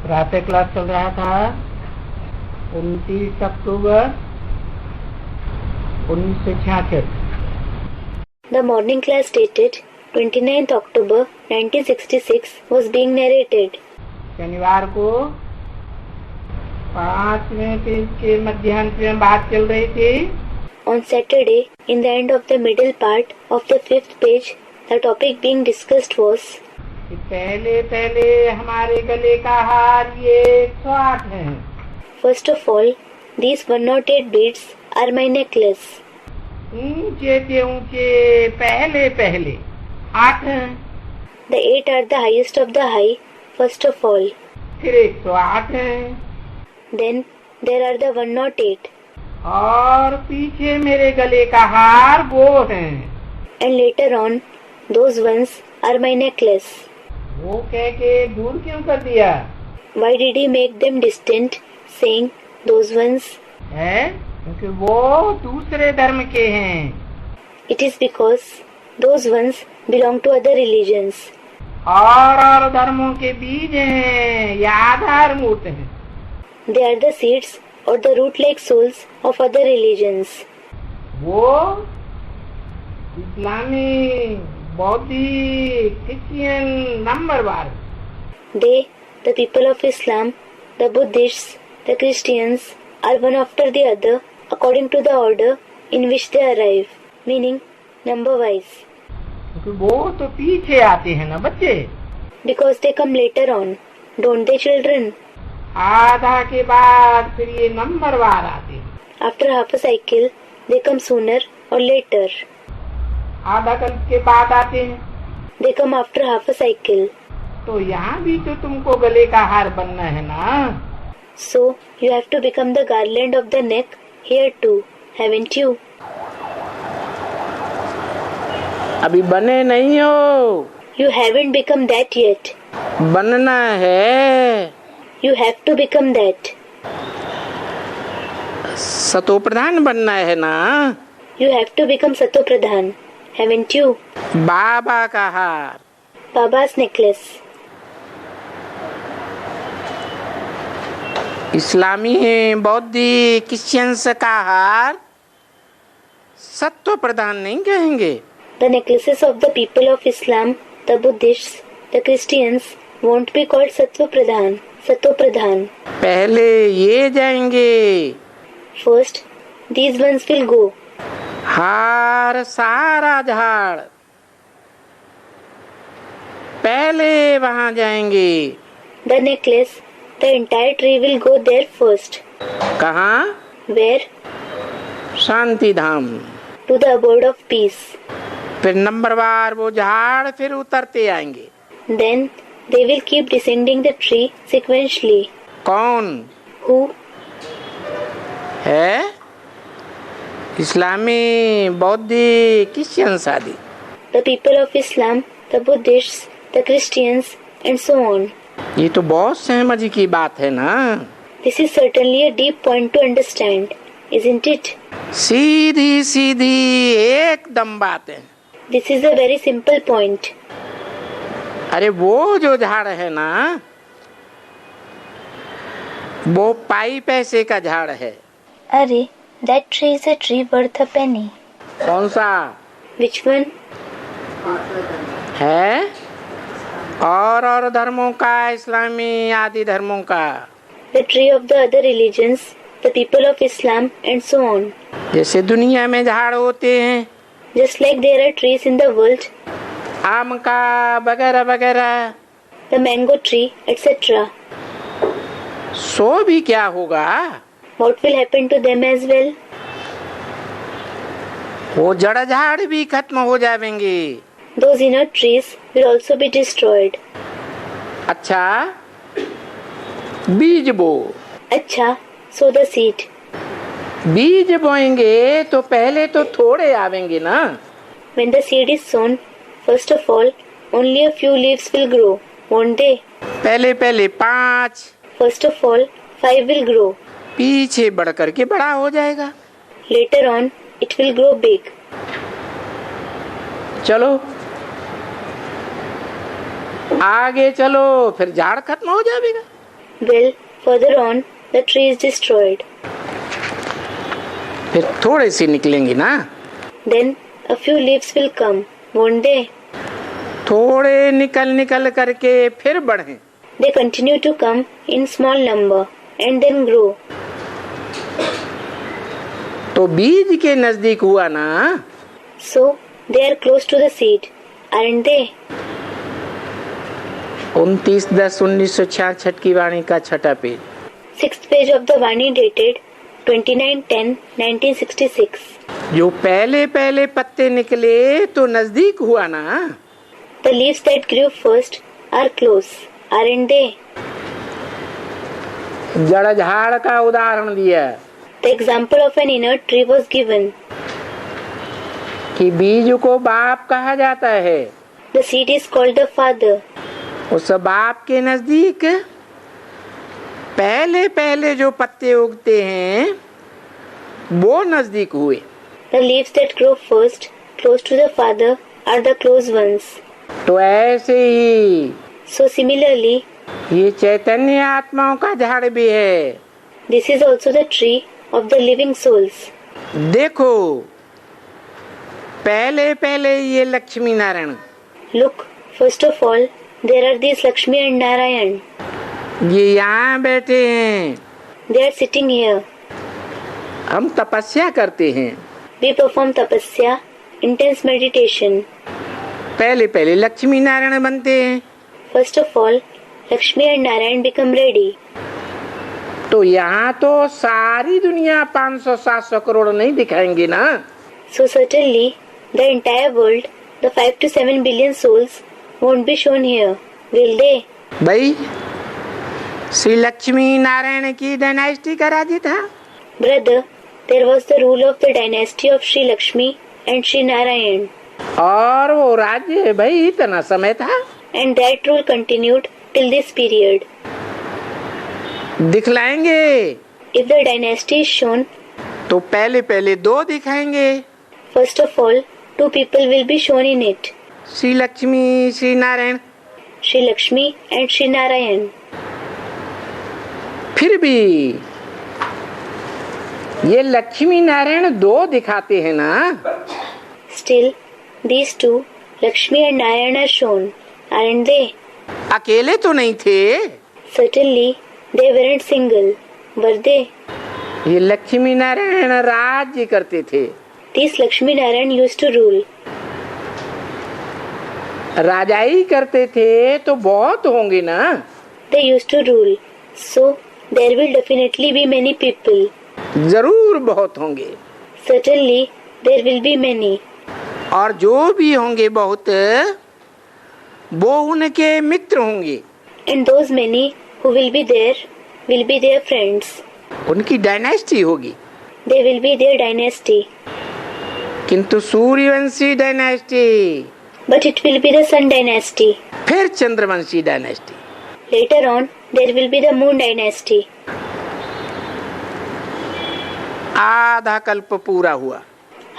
प्रातः क्लास चल रहा था 29 अक्टूबर 1966। The morning class dated 29th October 1966 was being narrated. शनिवार को 5वें पेज के मध्यांश में बात चल रही थी। On Saturday, in the end of the middle part of the 5th page, the topic being discussed was पहले हमारे गले का हार ये 108 है। First of all, these 108 beads are my necklace. ऊंचे के ऊंचे पहले 8 हैं। The 8 are the highest of the high, first of all. फिर 108 हैं। Then there are the 108. और पीछे मेरे गले का हार वो हैं। And later on, those ones are my necklace. वो कह के दूर क्यों कर दिया? Why did he make them distant, saying those ones? है क्योंकि वो दूसरे धर्म के हैं। It is because those ones belong to other religions. और धर्मों के बीज हैं या आधारभूत हैं। They are the seeds or the root-like souls of other religions. वो इस्लामी, बौद्धिक, Christian नंबरवार। They, the people of Islam, the Buddhists, the Christians, are one after the other according to the order in which they arrive, meaning number-wise. क्योंकि वो तो पीछे आते हैं ना बच्चे। Because they come later on, don't they, children? आधा के बाद फिर ये नंबरवार आते हैं। After half a cycle, they come sooner or later. आधा कल्प के बाद आते हैं। They come after half a cycle. तो यहाँ भी तो तुमको गले का हार बनना है ना। So you have to become the garland of the neck here too, haven't you? अभी बने नहीं हो। You haven't become that yet. बनना है। You have to become that. सतो प्रधान बनना है ना। You have to become Sato Pradhan, haven't you? बाबा का हार। Baba's necklace. इस्लामी, बौद्धिक, क्रिश्चियंस का हार सत्व प्रधान नहीं कहेंगे। The necklaces of the people of Islam, the Buddhists, the Christians won't be called Sattva Pradhan, Sato Pradhan. पहले ये जाएंगे। First, these ones will go. हार सारा झाड़ पहले वहाँ जाएंगे। The necklace, the entire tree will go there first. कहाँ? Where? Shanti Dham. To the abode of peace. फिर नंबरवार वो झाड़ फिर उतरते आएंगे। Then they will keep descending the tree sequentially. कौन? Who? है इस्लामी, बौद्धिक, क्रिश्चियन आदि। The people of Islam, the Buddhists, the Christians, and so on. ये तो बहुत समझ की बात है ना। This is certainly a deep point to understand, isn't it? सीधी सीधी एकदम बात है। This is a very simple point. अरे वो जो झाड़ है ना, वो पाई पैसे का झाड़ है। अरे, that tree is a tree worth a penny. कौन सा? Which one? है और धर्मों का, इस्लामी आदि धर्मों का। The tree of the other religions, the people of Islam, and so on. जैसे दुनिया में झाड़ होते हैं, Just like there are trees in the world, आम का वगैरह वगैरह, the mango tree, etc. सो भी क्या होगा? What will happen to them as well? वो जड़ झाड़ भी खत्म हो जाएंगे। Those inner trees will also be destroyed. अच्छा, बीज बो। अच्छा, sow the seed. बीज बोएंगे तो पहले तो थोड़े आवेंगे ना। When the seed is sown, first of all, only a few leaves will grow, won't they? पहले 5, First of all, 5 will grow. पीछे बढ़ करके बड़ा हो जाएगा। Later on, it will grow big. चलो आगे चलो, फिर झाड़ खत्म हो जाएगा। Well, further on, the tree is destroyed. फिर थोड़े से निकलेंगे ना, Then a few leaves will come, won't they? थोड़े निकल निकल करके फिर बढ़ें। They continue to come in small number and then grow. तो बीज के नजदीक हुआ ना। So they are close to the seed, aren't they? 29/10/1966 की वाणी का छठा page. 6th page of the Vani dated 29/10/1966. जो पहले पहले पत्ते निकले तो नजदीक हुआ ना। The leaves that grew first are close, aren't they? जड़ झाड़ का उदाहरण दिया The example of an inert tree was given. कि बीज को बाप कहा जाता है। The seed is called the father. उस बाप के नजदीक पहले पहले जो पत्ते उगते हैं वो नजदीक हुए। The leaves that grow first, close to the father, are the close ones. तो ऐसे ही So similarly, ये चैतन्य आत्माओं का झाड़ भी है। this is also the tree of the living souls. देखो पहले पहले ये Lakshmi Narayan, Look, first of all, there are these Lakshmi and Narayan. ये यहाँ बैठे हैं। They are sitting here. हम तपस्या करते हैं। We perform tapasya, intense meditation. पहले पहले लक्ष्मी नारायण बनते हैं। First of all, Lakshmi and Narayan become ready. तो यहाँ तो सारी दुनिया 500-700 करोड़ नहीं दिखाएंगे ना। So certainly, the entire world, the 5 to 7 billion souls, won't be shown here, will they? भाई श्री लक्ष्मी नारायण की डायनेस्टी का राज्य था। Brother, there was the rule of the dynasty of Sri Lakshmi and Sri Narayan. और वो राज्य भाई इतना समय था। And that rule continued till this period. दिखलाएंगे If the dynasty is shown, तो पहले पहले दो दिखाएंगे। first of all, 2 people will be shown in it, Shri Lakshmi Shri Narayan. Sri Lakshmi and Sri Narayan. फिर भी ये लक्ष्मी नारायण दो दिखाते हैं ना। Still, these 2, Lakshmi and Narayan, are shown, aren't they? अकेले तो नहीं थे। Certainly, they weren't single, were they? ये लक्ष्मी नारायण राज्य करते थे। These Lakshmi Narayan used to rule. राजाई करते थे तो बहुत होंगे ना। They used to rule, so there will definitely be many people. जरूर बहुत होंगे। Certainly, there will be many. और जो भी होंगे बहुत वो उनके मित्र होंगे। And those many who will be their friends. उनकी डायनेस्टी होगी। They will be their dynasty. किंतु Suryavanshi dynasty, But it will be the Sun dynasty. फिर Chandravanshi dynasty. Later on, there will be the Moon dynasty. आधा कल्प पूरा हुआ।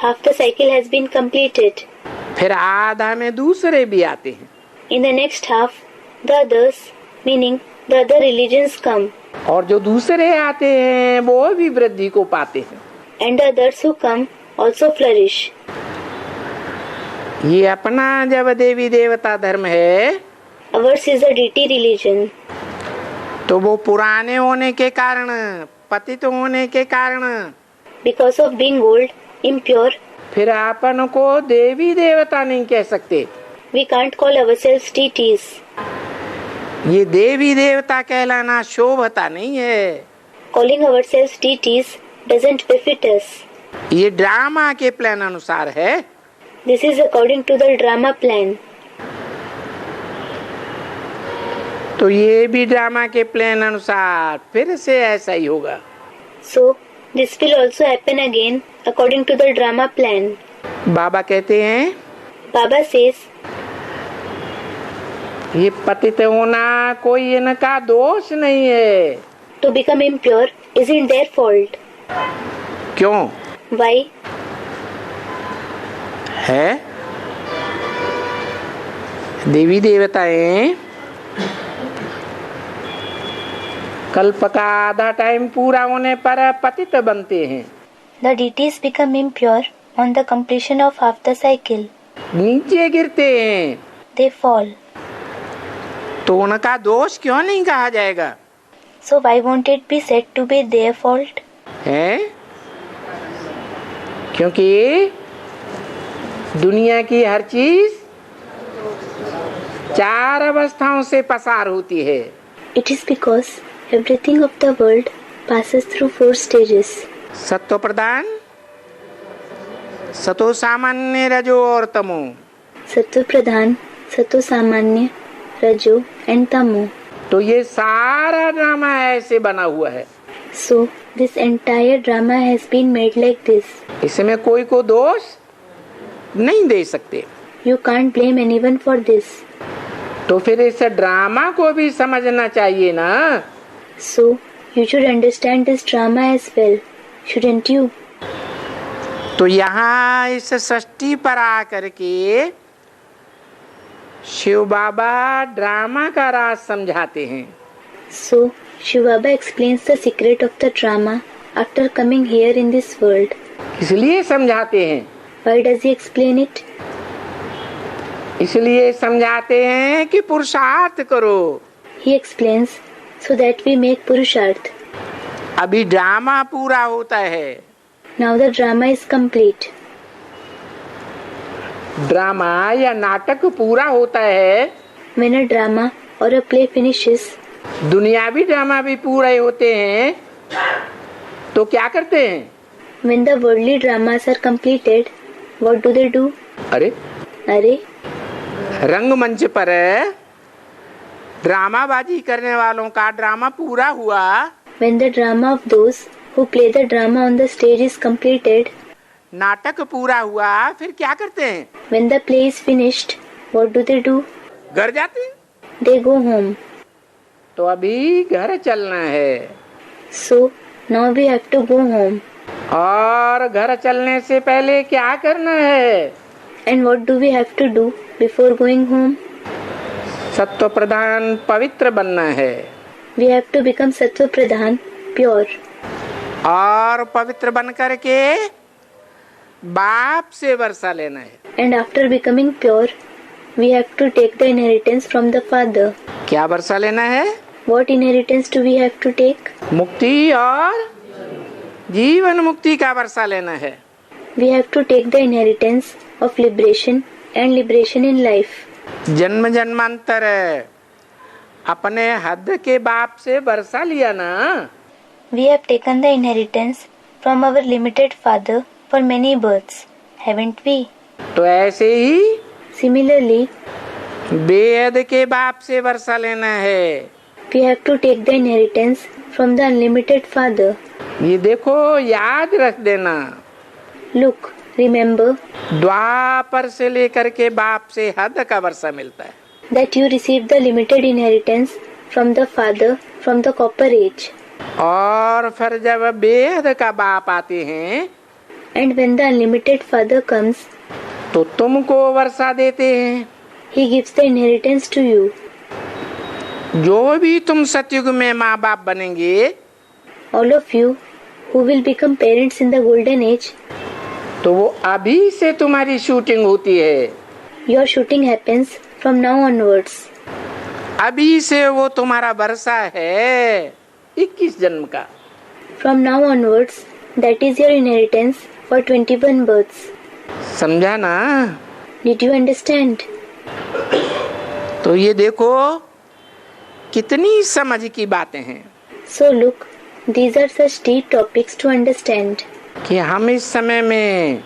Half the cycle has been completed. फिर आधा में दूसरे भी आते हैं। In the next half, the others, meaning the other religions, come. और जो दूसरे आते हैं वो भी वृद्धि को पाते हैं। And the others who come also flourish. ये अपना जब देवी देवता धर्म है Ours is a deity religion. तो वो पुराने होने के कारण, पतित होने के कारण, Because of being old, impure, फिर अपन को देवी देवता नहीं कह सकते। we can't call ourselves deities. ये देवी देवता कहलाना शोभता नहीं है। Calling ourselves deities doesn't befit us. ये ड्रामा के प्लान अनुसार है। This is according to the drama plan. तो ये भी ड्रामा के प्लान अनुसार फिर से ऐसा ही होगा। So, this will also happen again according to the drama plan. बाबा कहते हैं Baba says, ये पतित होना कोई इनका दोष नहीं है। to become impure isn't their fault. क्यों Why? है? देवी देवताएं कल्प का आधा टाइम पूरा होने पर पतित बनते हैं। The deities become impure on the completion of half the cycle. नीचे गिरते हैं। They fall. तो उनका दोष क्यों नहीं कहा जाएगा? So why won't it be said to be their fault? है? क्योंकि दुनिया की हर चीज 4 अवस्थाओं से पसार होती है। It is because everything of the world passes through 4 stages. सत्व प्रधान, सतो सामान्य, रजो और तमो। सत्व प्रधान, सतो सामान्य, रजो एंड तमो. तो ये सारा ड्रामा ऐसे बना हुआ है। So this entire drama has been made like this. इसमें कोई को दोष नहीं दे सकते। You can't blame anyone for this. तो फिर इस ड्रामा को भी समझना चाहिए ना। So you should understand this drama as well, shouldn't you? तो यहाँ इस सृष्टि पर आकर के शिव बाबा ड्रामा का राज समझाते हैं। So Shiv Baba explains the secret of the drama after coming here in this world. इसलिए समझाते हैं। Why does he explain it? इसलिए समझाते हैं कि पुरुषार्थ करो। He explains so that we make purusharth. अभी ड्रामा पूरा होता है। Now the drama is complete. Drama या नाटक पूरा होता है। When a drama or a play finishes, दुनियावी ड्रामा भी पूरे होते हैं। तो क्या करते हैं? when the worldly dramas are completed, what do they do? अरे रंगमंच पर ड्रामाबाजी करने वालों का ड्रामा पूरा हुआ। When the drama of those who play the drama on the stage is completed, नाटक पूरा हुआ, फिर क्या करते हैं? when the play is finished, what do they do? घर जाते हैं। They go home. तो अभी घर चलना है। So now we have to go home. और घर चलने से पहले क्या करना है? And what do we have to do before going home? सत्व प्रधान पवित्र बनना है। We have to become Sattva Pradhan, pure. और पवित्र बन करके बाप से वर्षा लेना है। And after becoming pure, we have to take the inheritance from the Father. क्या वर्षा लेना है? What inheritance do we have to take? मुक्ति और जीवन मुक्ति का वर्षा लेना है। We have to take the inheritance of liberation and liberation in life. जन्म जन्मांतर अपने हद के बाप से वर्षा लिया ना। We have taken the inheritance from our limited Father for many births, haven't we? तो ऐसे ही Similarly, बेहद के बाप से वर्षा लेना है। we have to take the inheritance from the unlimited Father. ये देखो, याद रख देना। Look, remember द्वापर से लेकर के बाप से हद का वर्षा मिलता है। that you receive the limited inheritance from the Father from the copper age. और फिर जब बेहद का बाप आते हैं And when the unlimited Father comes, तो तुमको वर्षा देते हैं। He gives the inheritance to you. जो भी तुम सतयुग में माँ बाप बनेंगे, All of you who will become parents in the golden age, तो वो अभी से तुम्हारी शूटिंग होती है। your shooting happens from now onwards. अभी से वो तुम्हारा वर्षा है 21 जन्म का। From now onwards, that is your inheritance for 21 births. समझा ना? Did you understand? तो ये देखो कितनी समझ की बातें हैं So look, these are such deep topics to understand. कि हम इस समय में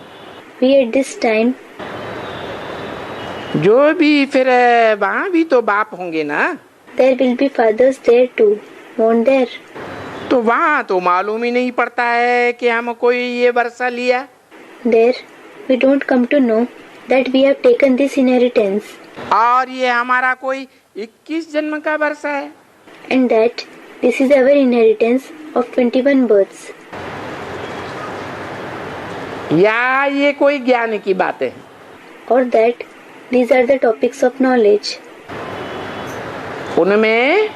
We at this time, जो भी फिर वहाँ भी तो बाप होंगे ना। there will be fathers there too, won't there? तो वहाँ तो मालूम ही नहीं पड़ता है कि हम कोई ये वर्षा लिया। There, we don't come to know that we have taken this inheritance और ये हमारा कोई 21 जन्म का वर्षा है। and that this is our inheritance of 21 births. या ये कोई ज्ञान की बातें हैं। Or that these are the topics of knowledge. उनमें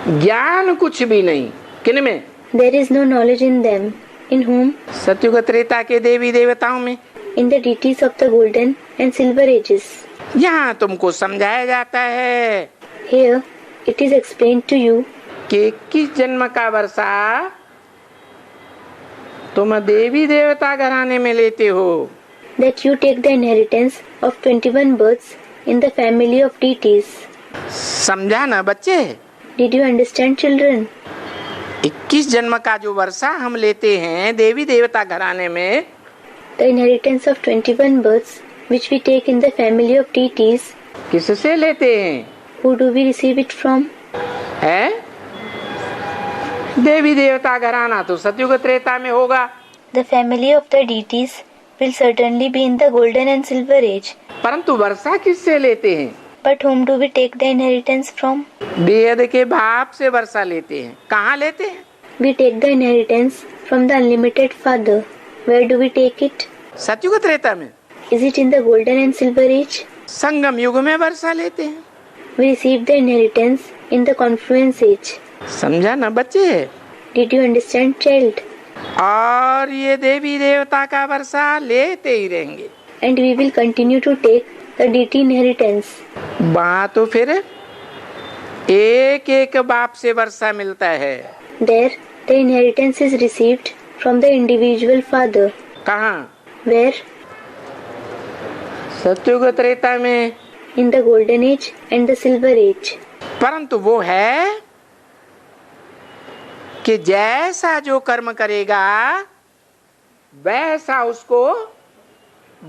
ज्ञान कुछ भी नहीं। किन में? There is no knowledge in them. In whom? सतयुग त्रेता के देवी देवताओं में। In the deities of the golden and silver ages. यहाँ तुमको समझाया जाता है Here it is explained to you कि 21 जन्म का वर्षा तुम देवी देवता घराने में लेते हो। that you take the inheritance of 21 births in the family of deities. समझा ना बच्चे? Did you understand, children? 21 जन्म का जो वर्षा हम लेते हैं देवी देवता घराने में, The inheritance of 21 births which we take in the family of deities. किससे लेते हैं? Who do we receive it from? है देवी देवता घराना तो सतयुग त्रेता में होगा। The family of the deities will certainly be in the golden and silver age. परंतु वर्षा किससे लेते हैं? But whom do we take the inheritance from? वेद के बाप से वर्षा लेते हैं। कहाँ लेते हैं? We take the inheritance from the unlimited Father. Where do we take it? सतयुग त्रेता में। Is it in the golden and silver age? संगम युग में वर्षा लेते हैं। We receive the inheritance in the confluence age. समझा ना बच्चे? Did you understand, child? और ये देवी देवता का वर्षा लेते ही रहेंगे। And we will continue to take the deity inheritance. वहाँ तो फिर एक एक बाप से वर्षा मिलता है। There, the inheritance is received from the individual father. कहाँ? Where? सतयुग त्रेता में। In the golden age and the silver age. परंतु वो है कि जैसा जो कर्म करेगा वैसा उसको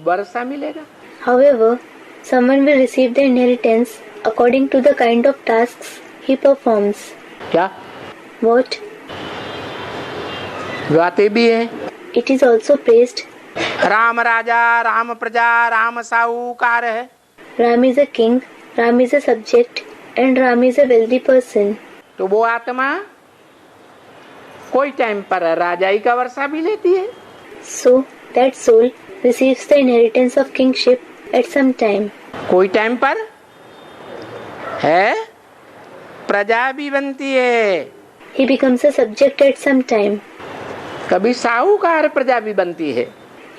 वर्षा मिलेगा। However, someone will receive the inheritance according to the kind of tasks he performs. क्या? What? गाते भी है। It is also praised. Ram राजा, राम प्रजा, राम साहूकार है। Ram is a king, Ram is a subject, and Ram is a wealthy person. तो वो आत्मा कोई टाइम पर राजाई का वर्षा भी लेती है। So, that soul receives the inheritance of kingship at some time. कोई टाइम पर है प्रजा भी बनती है। He becomes a subject at some time. कभी साहूकार प्रजा भी बनती है।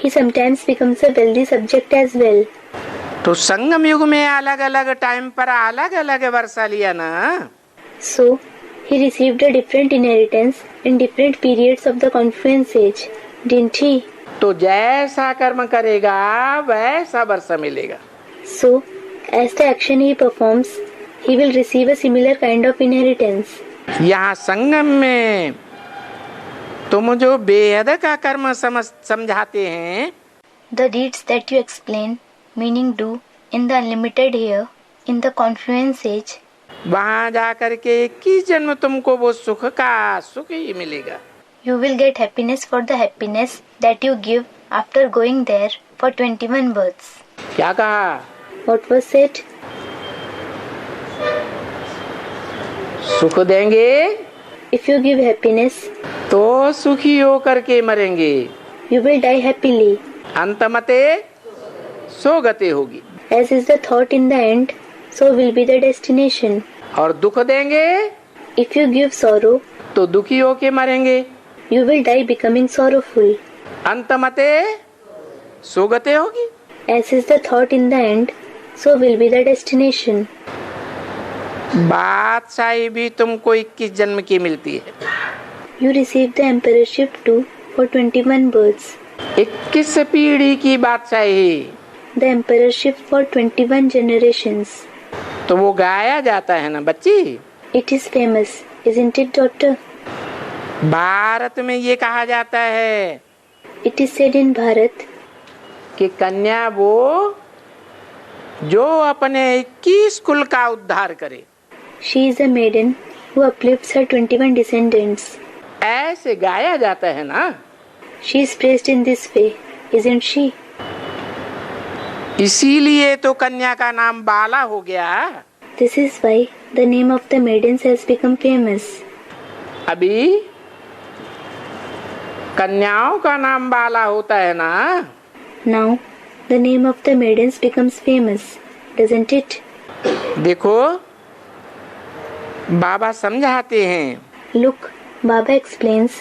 He sometimes becomes a wealthy subject as well. तो संगम युग में अलग अलग टाइम पर अलग अलग वर्षा लिया ना। So, he received a different inheritance in different periods of the confluence age, didn't he? तो जैसा कर्म करेगा वैसा वर्षा मिलेगा। So, as the action he performs, he will receive a similar kind of inheritance. यहाँ संगम में तुम जो बेहद का कर्म समझाते हैं, The deeds that you explain, meaning do, in the unlimited here, in the confluence age, वहाँ जा करके 21 जन्म तुमको वो सुख का सुख ही मिलेगा। you will get happiness for the happiness that you give after going there for 21 births. क्या कहा? What was said? सुख देंगे If you give happiness, तो सुखी होकर के मरेंगे। you will die happily. अंतमते सो गति होगी। As is the thought in the end, so will be the destination. और दुख देंगे If you give sorrow, तो दुखी होके मरेंगे। you will die becoming sorrowful. अंतमते सो गति होगी। As is the thought in the end, so will be the destination. बादशाही भी तुमको 21 जन्म की मिलती है। You receive the emperorship too for 21 births. 21 पीढ़ी की बादशाही। The emperorship for 21 generations. तो वो गाया जाता है ना बच्ची। It is famous, isn't it, daughter? Bharat में ये कहा जाता है It is said in Bharat कि कन्या वो जो अपने 21 कुल का उद्धार करे। she is a maiden who uplifts her 21 descendants. ऐसे गाया जाता है ना। She is praised in this way, isn't she? इसीलिए तो कन्या का नाम बाला हो गया। This is why the name of the maidens has become famous. अभी कन्याओं का नाम बाला होता है ना। Now, the name of the maidens becomes famous, doesn't it? देखो बाबा समझाते हैं, Look, Baba explains,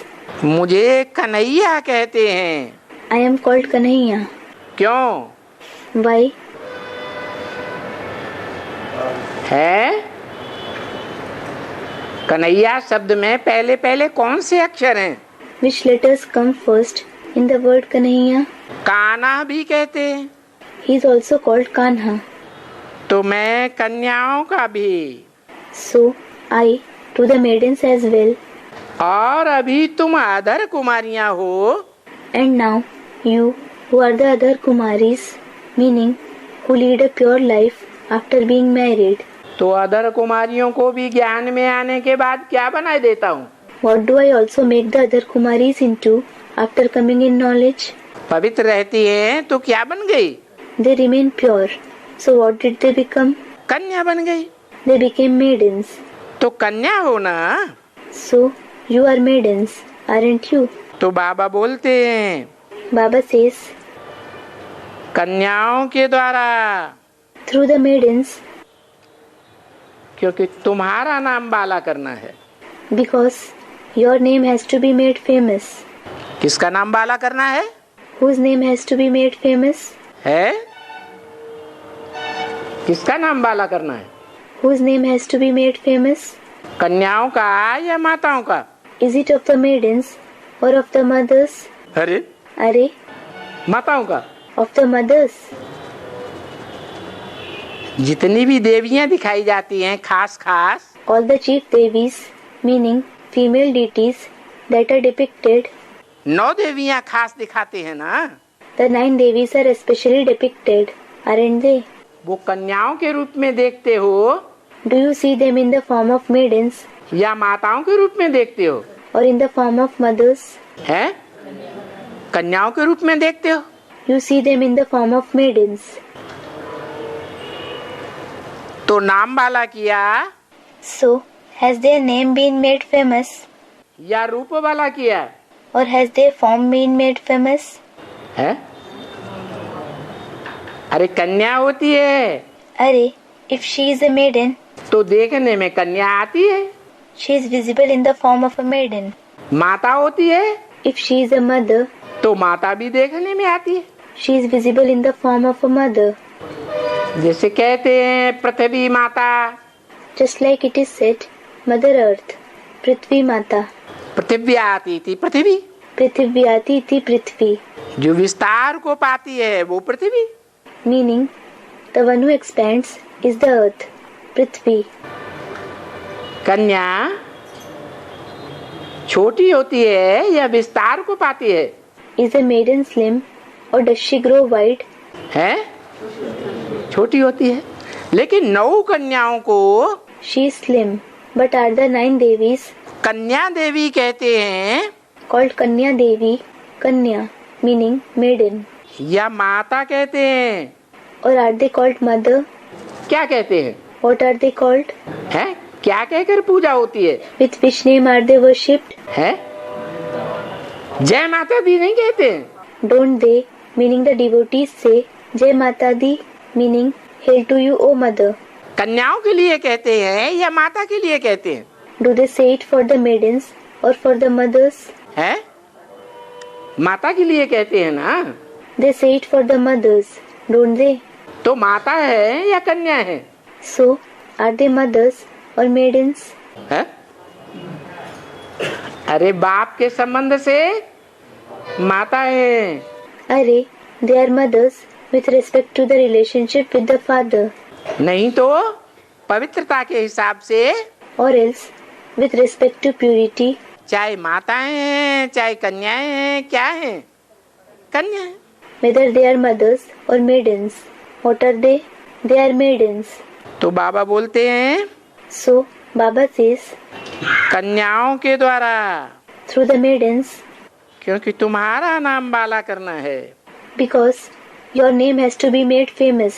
मुझे कन्हैया कहते हैं। I am called Kanhaiya. क्यों Why? है? कन्हैया शब्द में पहले पहले कौन से अक्षर हैं? Which letters come first in the word Kanhaiya? Kanha भी कहते हैं। He is also called Kanha. तो मैं कन्याओं का भी, So, I to the maidens as well. और अभी तुम अधर कुमारियां हो, And now, you who are the other Kumaris, meaning who lead a pure life after being married. तो अधर कुमारियों को भी ज्ञान में आने के बाद क्या बनाए देता हूँ? What do I also make the other Kumaris into after coming in knowledge? पवित्र रहती है तो क्या बन गई? They remain pure. So what did they become? कन्या बन गई। They became maidens. तो कन्या हो ना? So you are maidens, aren't you? तो बाबा बोलते हैं, Baba says, कन्याओं के द्वारा, through the maidens, क्योंकि तुम्हारा नाम बाला करना है। because your name has to be made famous. किसका नाम बाला करना है? Whose name has to be made famous? है? किसका नाम बाला करना है? Whose name has to be made famous? कन्याओं का या माताओं का? Is it of the maidens or of the mothers? अरे Are, माताओं का। of the mothers. जितनी भी देवियां दिखाई जाती हैं खास खास, All the chief Devis, meaning female deities that are depicted, 9 देवियां खास दिखाते हैं ना, the 9 Devis are especially depicted, aren't they? वो कन्याओं के रूप में देखते हो Do you see them in the form of maidens या माताओं के रूप में देखते हो? or in the form of mothers? है? कन्याओं के रूप में देखते हो? You see them in the form of maidens. तो नाम बाला किया So, has their name been made famous या रूप वाला किया? or has their form been made famous? है? अरे कन्या होती है Are, if she is a maiden, तो देखने में कन्या आती है। she is visible in the form of a maiden. माता होती है If she is a mother, तो माता भी देखने में आती है। she is visible in the form of a mother. जैसे कहते हैं पृथ्वी माता, Just like it is said, Mother Earth, Prithvi Mata, पृथ्वी आती थी पृथ्वी, Prithivyati iti Prithvi, जो विस्तार को पाती है वो पृथ्वी। meaning the one who expands is the earth, Prithvi. कन्या छोटी होती है या विस्तार को पाती है? Is a maiden slim or does she grow wide? है? छोटी होती है, लेकिन 9 कन्याओं को She is slim, but are the 9 Devis कन्या देवी कहते हैं called Kanya Devi, Kanya, meaning maiden, या माता कहते हैं? or are they called mother? क्या कहते हैं? What are they called? है? क्या कहकर पूजा होती है? With which name are they worshipped? है? जय माता दी नहीं कहते हैं? Don't they, meaning the devotees, say Jai Mata Di, meaning Hail to you, O Mother? कन्याओं के लिए कहते हैं या माता के लिए कहते हैं? Do they say it for the maidens or for the mothers? है? माता के लिए कहते हैं ना? They say it for the mothers, don't they? तो माता है या कन्या है? So, are they mothers or maidens? है? अरे बाप के संबंध से माता है। Are, they are mothers with respect to the relationship with the father, नहीं तो पवित्रता के हिसाब से or else with respect to purity. चाहे माताएं हैं चाहे कन्याएं हैं, क्या हैं? कन्या है। Whether they are mothers or maidens, what are they? They are maidens. तो बाबा बोलते हैं So, Baba says, कन्याओं के द्वारा, through the maidens, क्योंकि तुम्हारा नाम बाला करना है, because your name has to be made famous.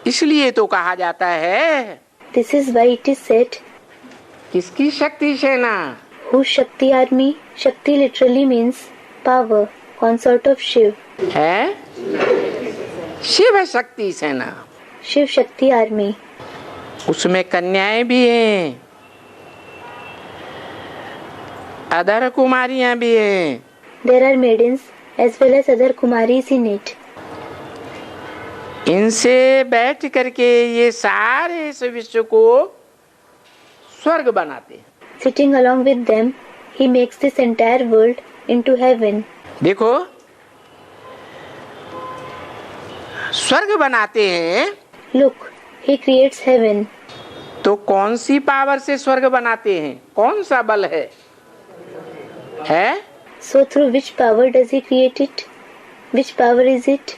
इसलिए तो कहा जाता है This is why it is said, किसकी शक्ति सेना? whose Shakti army? Shakti literally means power, consort of Shiv. है? शिव शक्ति सेना। Shiv Shakti army. उसमें कन्याएं भी हैं अधर कुमारियां भी हैं। There are maidens as well as other Kumaris in it. इनसे बैठ करके ये सारे इस विश्व को स्वर्ग बनाते हैं। Sitting along with them, he makes this entire world into heaven. देखो, स्वर्ग बनाते हैं। Look, he creates heaven. तो कौन सी पावर से स्वर्ग बनाते हैं? कौन सा बल है? So through which power does he create it? Which power is it?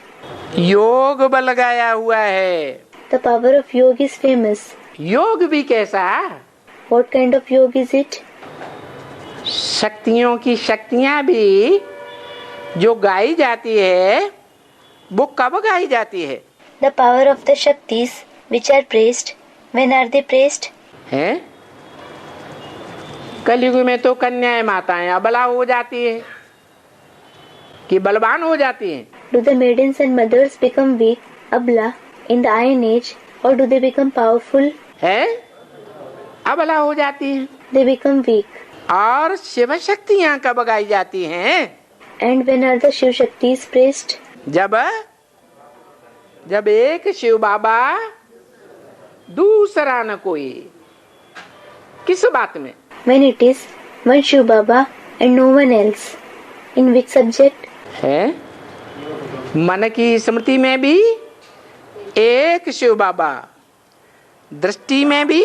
योग बल लगाया हुआ है। The power of yoga is famous. योग भी कैसा? What kind of yoga is it? शक्तियों की शक्तियां भी जो गाई जाती है, वो कब गाई जाती है? The power of the Shaktis which are praised. When are they praised? हैं? कलयुग में तो कन्याएं माताएं अबला हो जाती है कि बलवान हो जाती हैं? Do the maidens and mothers become weak, abla, in the Iron Age, or do they become powerful? है? अबला हो जाती हैं। They become weak. और शिव शक्तियां कब गाई जाती हैं? And when are the Shiv Shaktis praised? जब एक शिव बाबा दूसरा न कोई। किस बात में? When it is one Shiv Baba and no one else. In which subject? है? मन की स्मृति में भी एक शिव बाबा, दृष्टि में भी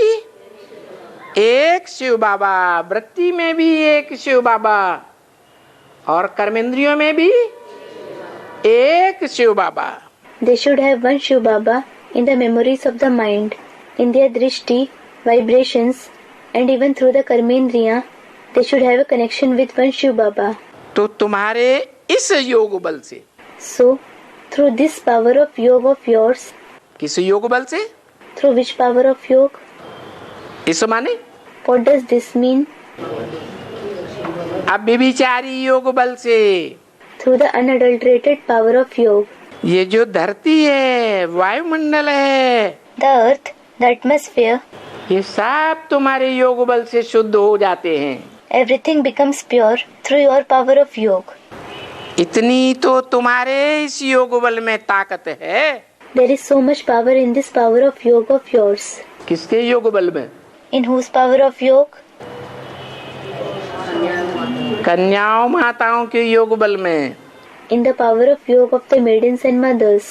एक शिव बाबा, वृत्ति में भी एक शिव बाबा, और कर्मेंद्रियों में भी एक शिव बाबा। They should have one Shiv Baba in the memories of the mind, in their drishti, vibrations, and even through the karmendriya, they should have a connection with one Shiv Baba. तो तुम्हारे इस योग बल से, So, through this power of yoga of yours, किस योग बल से? through which power of yoga? इस माने What does this mean? अव्यभिचारी योग बल से। Through the unadulterated power of yoga. ये जो धरती है, वायुमंडल है, The earth, the atmosphere, ये सब तुम्हारे योग बल से शुद्ध हो जाते हैं। everything becomes pure through your power of yoga. इतनी तो तुम्हारे इस योग बल में ताकत है। There is so much power in this power of yoga of yours. किसके योग बल में? In whose power of yoga? कन्याओं माताओं के योग बल में। In the power of yoga of the maidens and mothers.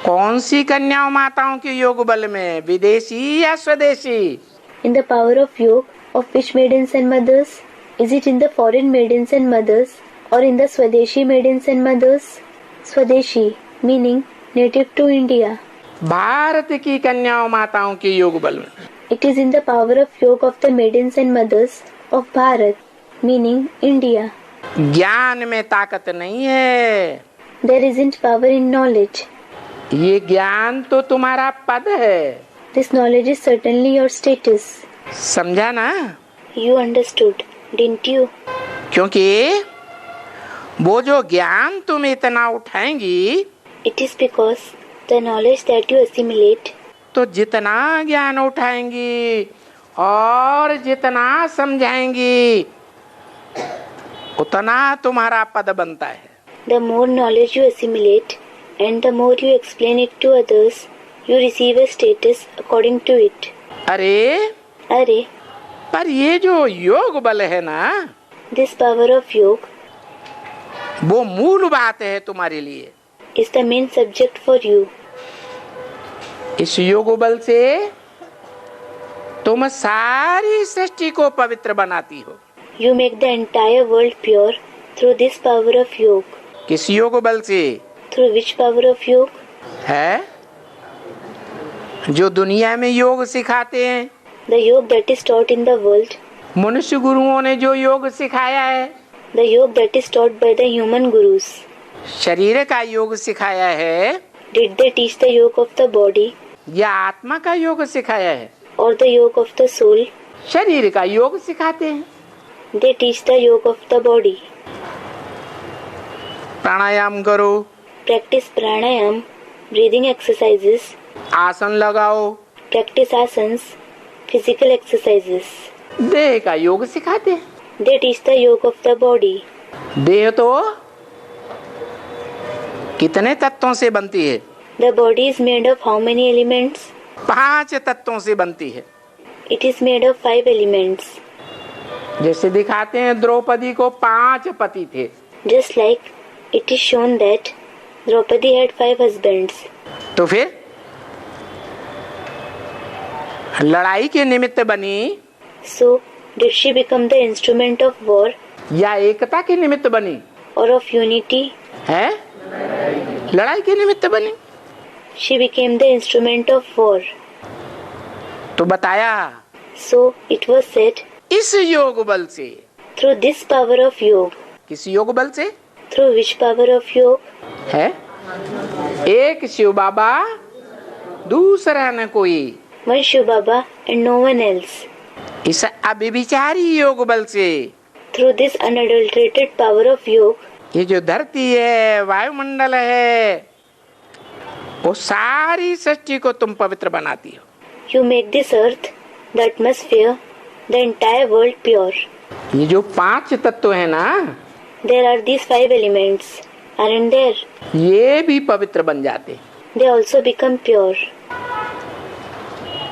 कौन सी कन्याओं माताओं के योग बल में? विदेशी या स्वदेशी? In the power of yoga of which maidens and mothers? Is it in the foreign maidens and mothers or in the Swadeshi maidens and mothers? Swadeshi meaning native to India. Bharat की कन्याओं माताओं के योग बल में। It is in the power of yoga of the maidens and mothers of Bharat meaning India. ज्ञान में ताकत नहीं है। There isn't power in knowledge. ये ज्ञान तो तुम्हारा पद है। This knowledge is certainly your status. समझा ना? You understood, didn't you? क्योंकि वो जो ज्ञान तुम इतना उठाएंगी, It is because the knowledge that you assimilate, तो जितना ज्ञान उठाएंगी और जितना समझाएंगी, उतना तुम्हारा पद बनता है। the more knowledge you assimilate and the more you explain it to others, you receive a status according to it. अरे पर ये जो योग बल है ना, This power of yoga वो मूल बात है तुम्हारे लिए। is the main subject for you. इस योग बल से तुम सारी सृष्टि को पवित्र बनाती हो। You make the entire world pure through this power of yoga. किस योग बल से? Through which power of yoga? है जो दुनिया में योग सिखाते हैं, The yoga that is taught in the world, मनुष्य गुरुओं ने जो योग सिखाया है, the yoga that is taught by the human gurus. शरीर का योग सिखाया है Did they teach the yoga of the body या आत्मा का योग सिखाया है? or the yoga of the soul? शरीर का योग सिखाते हैं। They teach the yoga of the body. प्राणायाम करो, Practice pranayam, breathing exercises. आसन लगाओ, Practice asanas, physical exercises. देह का योग सिखाते हैं। They teach the yoga of the body. देह तो कितने तत्वों से बनती है? The body is made of how many elements? 5 तत्वों से बनती है। It is made of 5 elements. जैसे दिखाते हैं द्रौपदी को 5 पति थे। Just like it is shown that Draupadi had 5 husbands. तो फिर लड़ाई के निमित्त बनी So, did she become the instrument of war या एकता के निमित्त बनी or of unity? है? लड़ाई के निमित्त बनी। She became the instrument of war. तो बताया So, it was said, इस योग बल से, through this power of yoga. किस योग बल से Through which power of yoga? है? एक शिव बाबा, दूसरा न कोई। One Shiv Baba and no one else. इस अभिविचारी योग बल से Through this unadulterated power of yoga, ये जो धरती है, वायुमंडल है, वो सारी सृष्टि को तुम पवित्र बनाती हो। you make this earth, the atmosphere, the entire world pure. ये जो 5 तत्व है ना, There are these 5 elements, aren't there? ये भी पवित्र बन जाते। They also become pure.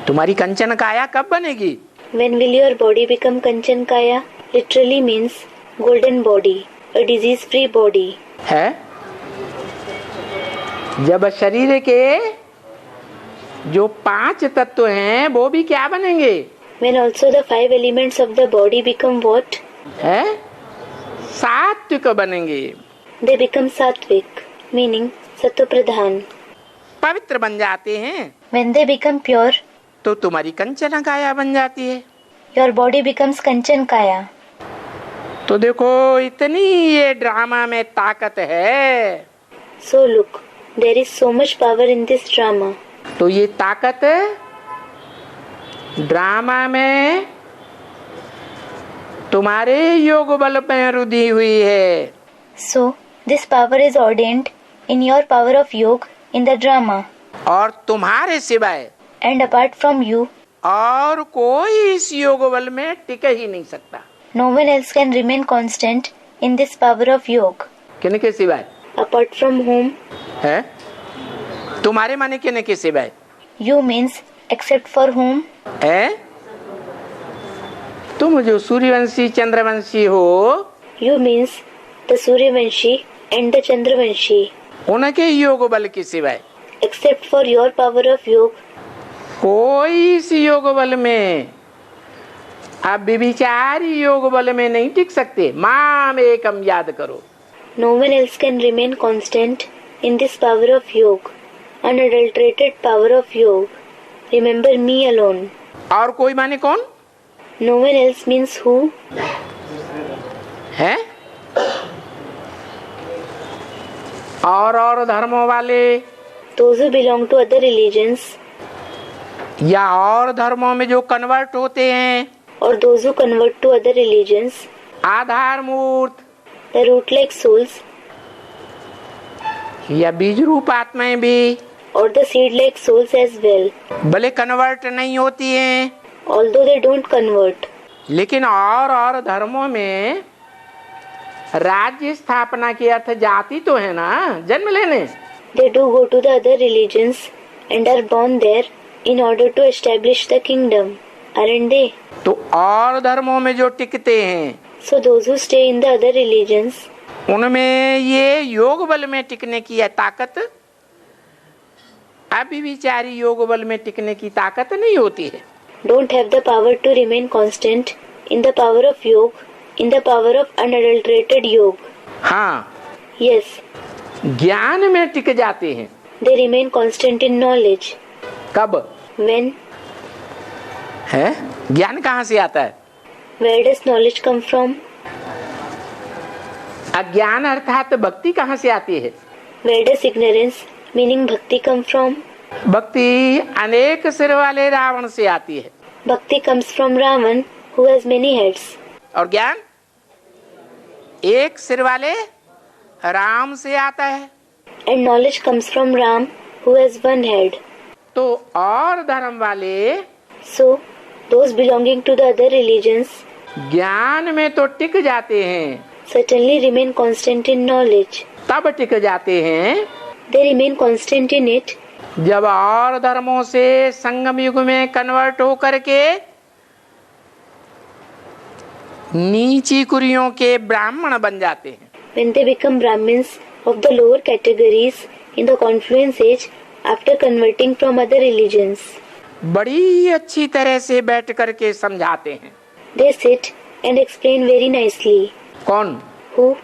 तुम्हारी कंचन काया कब बनेगी? When will your body become Kanchan Kaya? Literally means golden body, a disease-free body. है? जब शरीर के जो 5 तत्व हैं वो भी क्या बनेंगे? When also the 5 elements of the body become what? है? सात्विक बनेंगे। They become Sattvic, meaning Sattva-pradhan. पवित्र बन जाते हैं When they become pure, तो तुम्हारी कंचन काया बन जाती है। your body becomes Kanchan Kaya. तो देखो इतनी ये ड्रामा में ताकत है। So look, there is so much power in this drama. तो ये ताकत ड्रामा में तुम्हारे योग बल में रुधी हुई है। So, this power is ordained in your power of yoga in the drama. और तुम्हारे सिवाय And apart from you, और कोई इस योग बल में टिक ही नहीं सकता। no one else can remain constant in this power of yoga. किनके सिवाय? Apart from whom? है? तुम्हारे माने किनके सिवाय? You means except for whom? है? तुम जो सूर्यवंशी चंद्रवंशी हो, You means the Suryavanshi and the Chandravanshi. उनके योग बल के सिवाय Except for your power of yoga, कोई इस योग बल में, आप विचारी योग बल में नहीं टिक सकते। माम एकम याद करो। no one else can remain constant in this power of yoga, unadulterated power of yoga. Remember me alone. और कोई माने कौन No one else means who? है? और धर्मों वाले Those who belong to other religions या और धर्मों में जो कन्वर्ट होते हैं, or those who convert to other religions, आधार मूर्त the root-like souls या बीज रूप आत्माएं भी or the seed-like souls as well, भले कन्वर्ट नहीं होती हैं, although they don't convert. लेकिन और धर्मों में राज्य स्थापना के अर्थ जाति तो है ना, जन्म लेने। They do go to the other religions and are born there in order to establish the kingdom, aren't they? तो और धर्मों में जो टिकते हैं, So those who stay in the other religions, उनमें ये योग बल में टिकने की है ताकत, अभिविचारी योग बल में टिकने की ताकत नहीं होती है। don't have the power to remain constant in the power of yoga, in the power of unadulterated yoga. हाँ, Yes, ज्ञान में टिक जाते हैं। they remain constant in knowledge. कब? When? है? ज्ञान कहाँ से आता है? Where does knowledge come from? अज्ञान अर्थात भक्ति कहाँ से आती है? Where does ignorance, meaning bhakti, come from? भक्ति अनेक सिर वाले रावण से आती है। Bhakti comes from Ravan, who has many heads. और ज्ञान एक सिर वाले राम से आता है। And knowledge comes from Ram, who has one head. तो और धर्म वाले So, those belonging to the other religions, ज्ञान में तो टिक जाते हैं, certainly remain constant in knowledge. तब टिक जाते हैं They remain constant in it जब और धर्मों से संगम युग में कन्वर्ट हो करके नीची कुरियों के ब्राह्मण बन जाते हैं। when they become Brahmins of the lower categories in the confluence age after converting from other religions. बड़ी अच्छी तरह से बैठ करके समझाते हैं। They sit and explain very nicely. कौन? Who?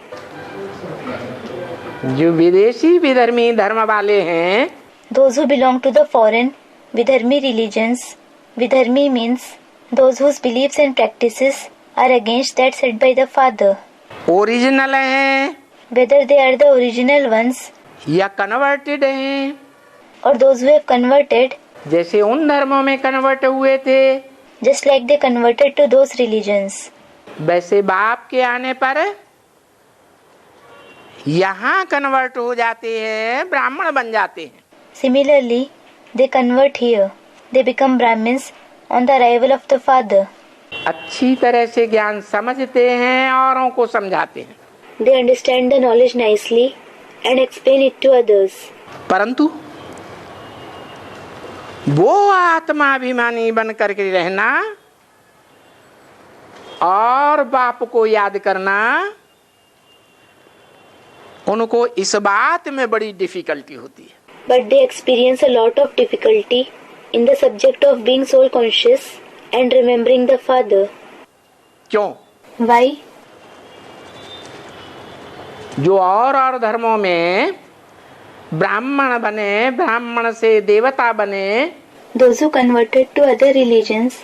जो विदेशी विधर्मी धर्म वाले हैं, Those who belong to the foreign Vidharmi religions. Vidharmi means those whose beliefs and practices are against that said by the father. Original हैं Whether they are the original ones या converted हैं, or those who have converted, जैसे उन धर्मों में convert हुए थे, just like they converted to those religions. वैसे बाप के आने पर यहाँ कन्वर्ट हो जाते हैं, ब्राह्मण बन जाते हैं। Similarly, they convert here. They become Brahmins on the arrival of the father. अच्छी तरह से ज्ञान समझते हैं, औरों को समझाते हैं। They understand the knowledge nicely and explain it to others. परंतु वो आत्माभिमानी बन करके रहना और बाप को याद करना, उनको इस बात में बड़ी डिफिकल्टी होती है। But they experience a lot of difficulty in the subject of being soul conscious and remembering the father. क्यों? Why? जो और धर्मों में ब्राह्मण बने, ब्राह्मण से देवता बने, Those who converted to other religions,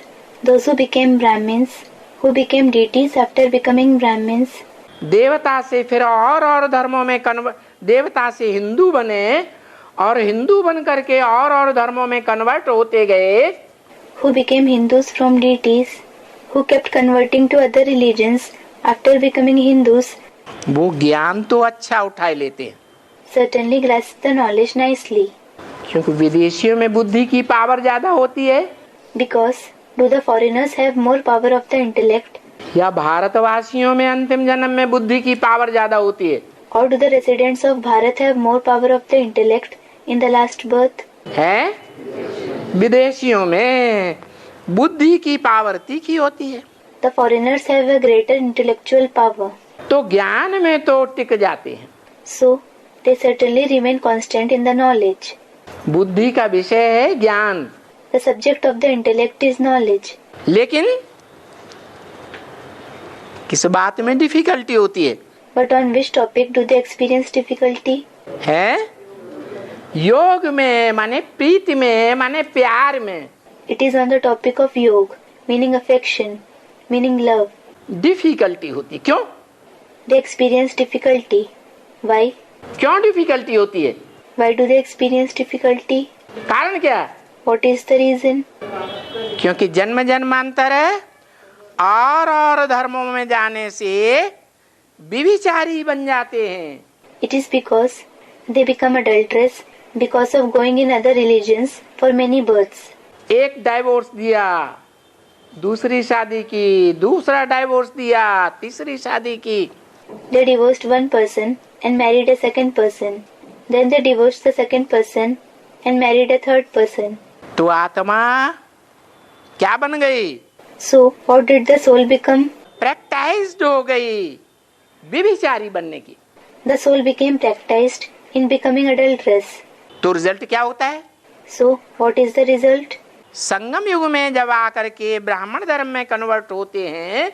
those who became Brahmins, who became deities after becoming Brahmins, देवता से फिर और धर्मों में देवता से हिंदू बने और हिंदू बन करके और धर्मों में कन्वर्ट होते गए, who became Hindus from deities, who kept converting to other religions after becoming Hindus, वो ज्ञान तो अच्छा उठा लेते हैं, certainly grasp the knowledge nicely. क्योंकि विदेशियों में बुद्धि की पावर ज्यादा होती है, Because do the foreigners have more power of the intellect, या भारतवासियों में अंतिम जन्म में बुद्धि की पावर ज्यादा होती है? or do the residents of Bharat have more power of the intellect in the last birth? है विदेशियों में बुद्धि की पावर तीखी होती है, The foreigners have a greater intellectual power, तो ज्ञान में तो टिक जाते हैं। so they certainly remain constant in the knowledge. बुद्धि का विषय है ज्ञान, The subject of the intellect is knowledge. लेकिन किस बात में डिफिकल्टी होती है? But on which topic do they experience difficulty? है योग में, माने प्रीति में, माने प्यार में It is on the topic of yoga, meaning affection, meaning love. Difficulty होती। क्यों? They experience difficulty. Why? क्यों डिफिकल्टी होती है? Why do they experience difficulty? कारण क्या? What is the reason? क्योंकि जन्म जन्मांतर और धर्मों में जाने से व्यभिचारी बन जाते हैं। It is because they become adulterous because of going in other religions for many births. एक डाइवोर्स दिया, दूसरी शादी की, दूसरा डाइवोर्स दिया, तीसरी शादी की। They divorced one person and married a second person. Then they divorced the second person and married a third person. तो आत्मा क्या बन गई? So, what did the soul become? प्रैक्टाइज्ड हो गई व्यभिचारी बनने की। The soul became practiced in becoming adulterous. तो रिजल्ट क्या होता है? So, what is the result? संगम युग में जब आकर के ब्राह्मण धर्म में कन्वर्ट होते हैं,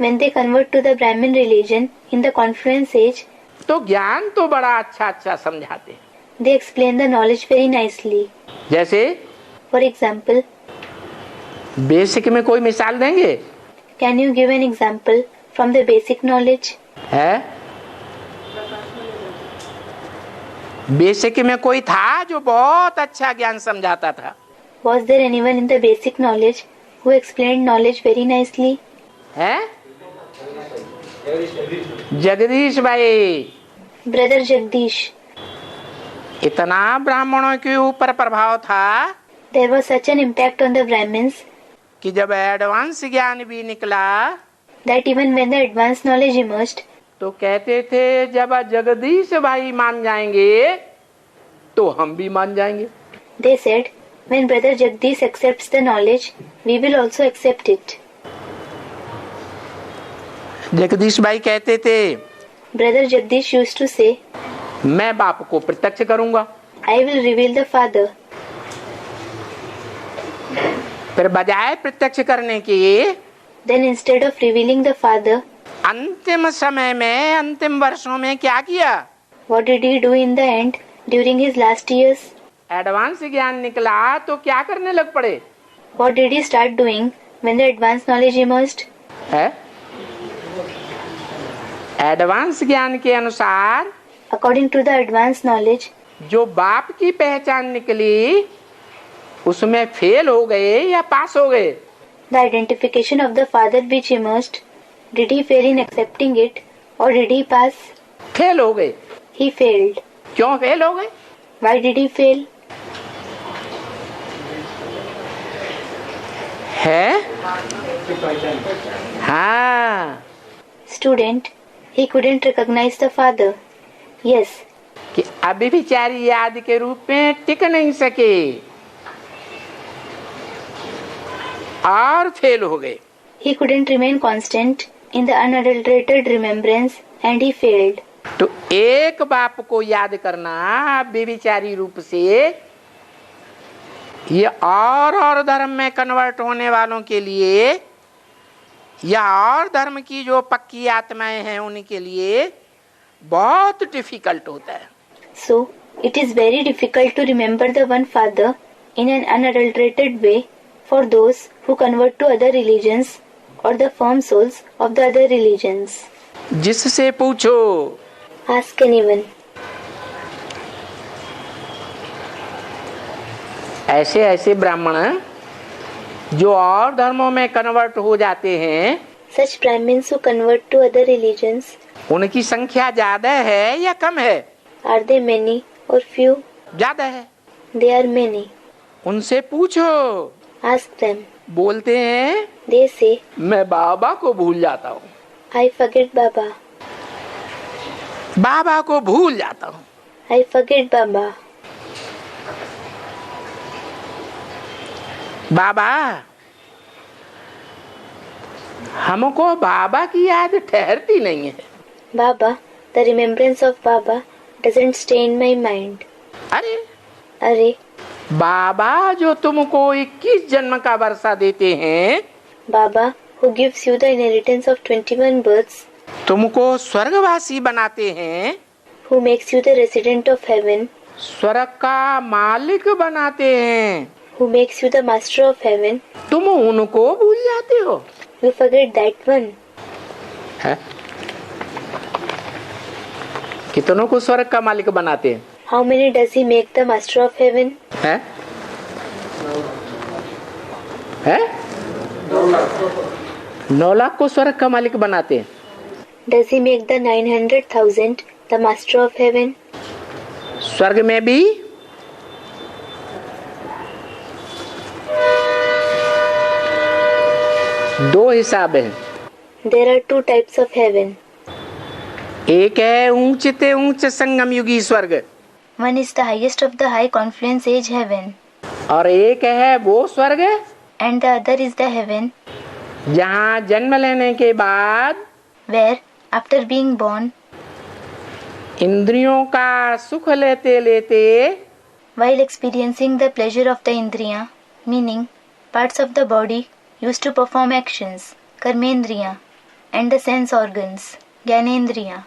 When they convert to the Brahmin religion in the confluence age, तो ज्ञान तो बड़ा अच्छा समझाते हैं। they explain the knowledge very nicely. जैसे For example, बेसिक में कोई मिसाल देंगे? can you give an example from the basic knowledge? है बेसिक में कोई था जो बहुत अच्छा ज्ञान समझाता था? Was there anyone in the basic knowledge who explained knowledge very nicely? है जगदीश भाई। Brother Jagdish. इतना ब्राह्मणों के ऊपर प्रभाव था There was such an impact on the Brahmins कि जब एडवांस ज्ञान भी निकला that even when the advanced knowledge emerged, तो कहते थे जब जगदीश भाई मान जाएंगे तो हम भी मान जाएंगे. they said, when Brother Jagdish accepts the knowledge, we will also accept it. Jagdish भाई कहते थे, Brother Jagdish used to say, मैं बाप को प्रत्यक्ष करूंगा. I will reveal the Father. फिर बजाय प्रत्यक्ष करने की Then instead of revealing the Father, अंतिम समय में, अंतिम वर्षों में क्या किया? what did he do in the end during his last years? Advance ज्ञान निकला तो क्या करने लग पड़े? What did he start doing when the advanced knowledge emerged? है एडवांस ज्ञान के अनुसार According to the advanced knowledge, जो बाप की पहचान निकली उसमें फेल हो गए या पास हो गए? the identification of the Father which emerged, did he fail in accepting it or did he pass? Fail हो गए. He failed. क्यों फेल हो गए? Why did he fail? है हाँ Student, he couldn't recognize the Father. Yes, कि अभी विचारी याद के रूप में टिक नहीं सके और फेल हो गए. he couldn't remain constant in the unadulterated remembrance and he failed. तो एक बाप को याद करना बेविचारी रूप से ये और धर्म में कन्वर्ट होने वालों के लिए या और धर्म की जो पक्की आत्माएं हैं उनके लिए बहुत डिफिकल्ट होता है. So, it is very difficult to remember the one Father in an unadulterated way for those who convert to other religions or the firm souls of the other religions. जिससे पूछो. Ask anyone. ऐसे ऐसे ब्राह्मण जो और धर्मों में convert हो जाते हैं, Such Brahmins who convert to other religions, उनकी संख्या ज्यादा है या कम है? are they many or few? ज्यादा है. They are many. उनसे पूछो. Ask them. बोलते हैं They say, मैं बाबा को भूल जाता हूँ. I forget Baba. बाबा को भूल जाता हूँ. I forget Baba. बाबा हमको बाबा की याद ठहरती नहीं है. Baba, the remembrance of Baba doesn't stay in my mind. अरे Arey, बाबा जो तुमको 21 जन्म का वर्षा देते हैं, Baba, who gives you the inheritance of 21 births, तुमको स्वर्गवासी बनाते हैं, who makes you the resident of heaven, स्वर्ग का मालिक बनाते हैं, who makes you the master of heaven, तुम उनको भूल जाते हो. you forget that one. है? कितनों को स्वर्ग का मालिक बनाते हैं? How many does he make the master of heaven? है? है? 9 लाख को स्वर्ग का मालिक बनाते हैं. Does he make the 900,000 the master of heaven? स्वर्ग में भी दो हिसाब हैं. There are two types of heaven. एक है ऊंचते ऊंच संगम युगी स्वर्ग One is the highest of the high confluence age heaven, और एक है वो स्वर्ग and the other is the heaven जहाँ जन्म लेने के बाद where, after being born, इंद्रियों का सुख लेते लेते while experiencing the pleasure of the indriya, meaning parts of the body used to perform actions, karmendriya, and the sense organs, gyanendriya.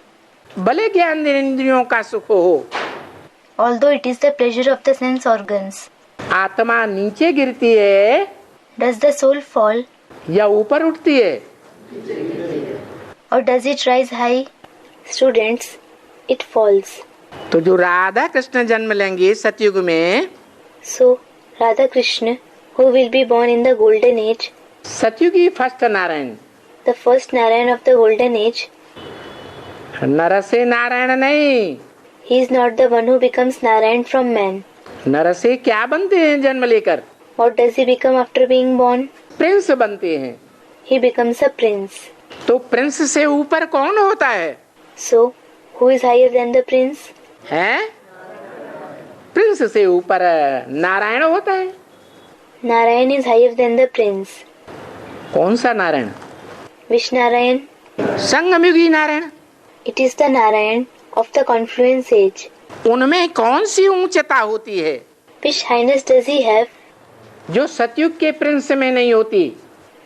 भले ज्ञान इंद्रियों का सुख हो, Although it is the pleasure of the sense organs, आत्मा नीचे गिरती है does the soul fall या ऊपर उठती है? or does it rise high? Students, it falls. तो जो राधा कृष्ण जन्म लेंगे सतयुग में, So, Radha Krishna, who will be born in the golden age, सतयुगी first Narayan, the first Narayan of the golden age, नर से नारायण नहीं. he is not the one who becomes Narayan from man. नर से क्या बनते हैं जन्म लेकर? What does he become after being born? Prince बनते हैं. He becomes a prince. तो प्रिंस से ऊपर कौन होता है? So, who is higher than the prince? हैं? प्रिंस से ऊपर नारायण होता है। Narayan is higher than the prince. कौन सा Narayan? Which Narayan? संगमयुगी Narayan. It is the Narayan of the confluence age. उनमें कौन सी ऊंचता होती है Which highness does he have जो सतयुग के प्रिंस में नहीं होती?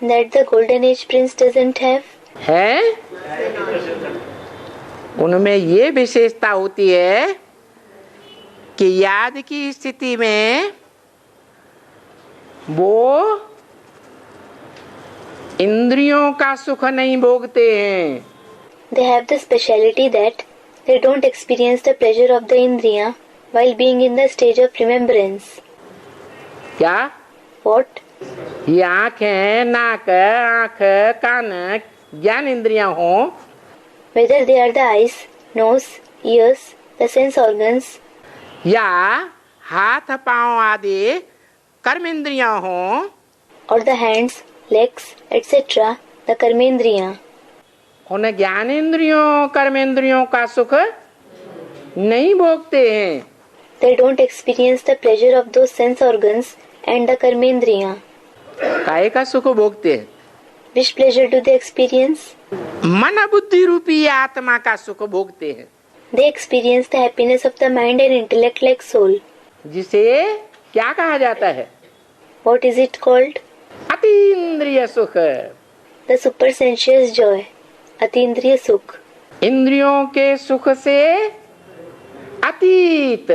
that the golden age prince doesn't have? है? उनमें ये विशेषता होती है कि याद की स्थिति में वो इंद्रियों का सुख नहीं भोगते हैं। They have the speciality that they don't experience the pleasure of the Indriya while being in the stage of remembrance. क्या? What? ये आंखें, नाक, आंख, कान, ज्ञान इंद्रियां हो, Whether they are the eyes, nose, ears, the sense organs, या हाथ पांव आदि कर्म इंद्रियां हो, or the hands, legs, etc., the karmendriya, उन ज्ञान इंद्रियों कर्म इंद्रियों का सुख नहीं भोगते हैं। they don't experience the pleasure of those sense organs and the karmendriya. काय का सुख भोगते हैं? Which pleasure do they experience? मन बुद्धि रूपी आत्मा का सुख भोगते हैं, They experience the happiness of the mind and intellect like soul. जिसे क्या कहा जाता है? What is it called? अतीन्द्रिय सुख। The supersensuous joy, Atindriya Sukh. इंद्रियों के सुख से अतीत,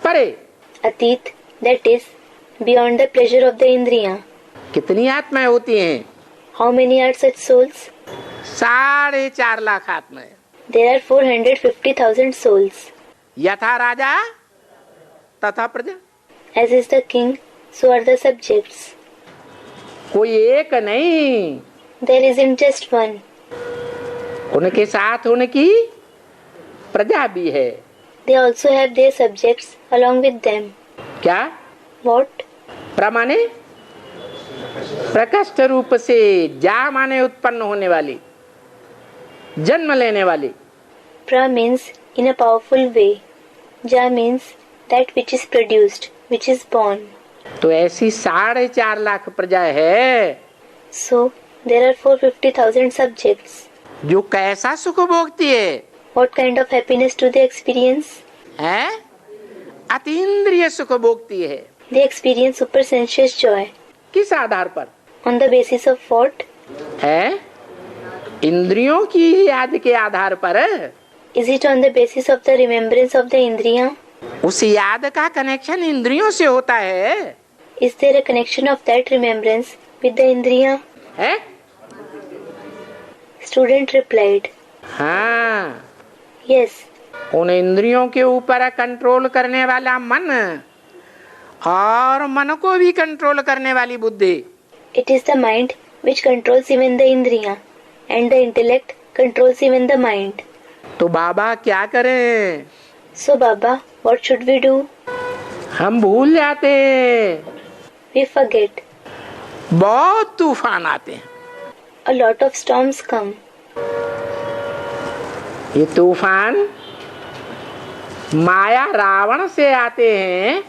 परे। Atit, that is, beyond the pleasure of the Indriya. कितनी आत्माएं होती हैं? How many are such souls? 4.5 lakh आत्माएं। There are 450,000 souls. यथा राजा तथा प्रजा। As is the king, so are the subjects. कोई एक नहीं, There isn't just one. उनके साथ उनकी प्रजा भी है। They also have their subjects along with them. क्या? What? प्रमाणे प्रकष्ट रूप से, जा माने उत्पन्न होने वाली, जन्म लेने वाली। Pra means in a powerful way. Ja means that which is produced, which is born. तो ऐसी 4.5 लाख प्रजा है So, there are 450,000 subjects. जो कैसा सुख भोगती है? What kind of happiness do they experience? है? अतीन्द्रिय सुख भोगती है। They experience supersensuous joy. किस आधार पर? On the basis of what? है? इंद्रियों की याद के आधार पर। Is it on the basis of the remembrance of the Indriya? उस याद का कनेक्शन इंद्रियों से होता है। Is there a connection of that remembrance with the Indriya? है? Student replied, हाँ, yes. उन इंद्रियों के ऊपर कंट्रोल करने वाला मन और मन को भी कंट्रोल करने वाली बुद्धि। It is the mind which controls even the Indriya and the intellect controls even the mind. तो बाबा क्या करें? So Baba, what should we do? हम भूल जाते हैं। We forget. बहुत तूफान आते हैं। A lot of storms come. ये तूफान माया रावण से आते हैं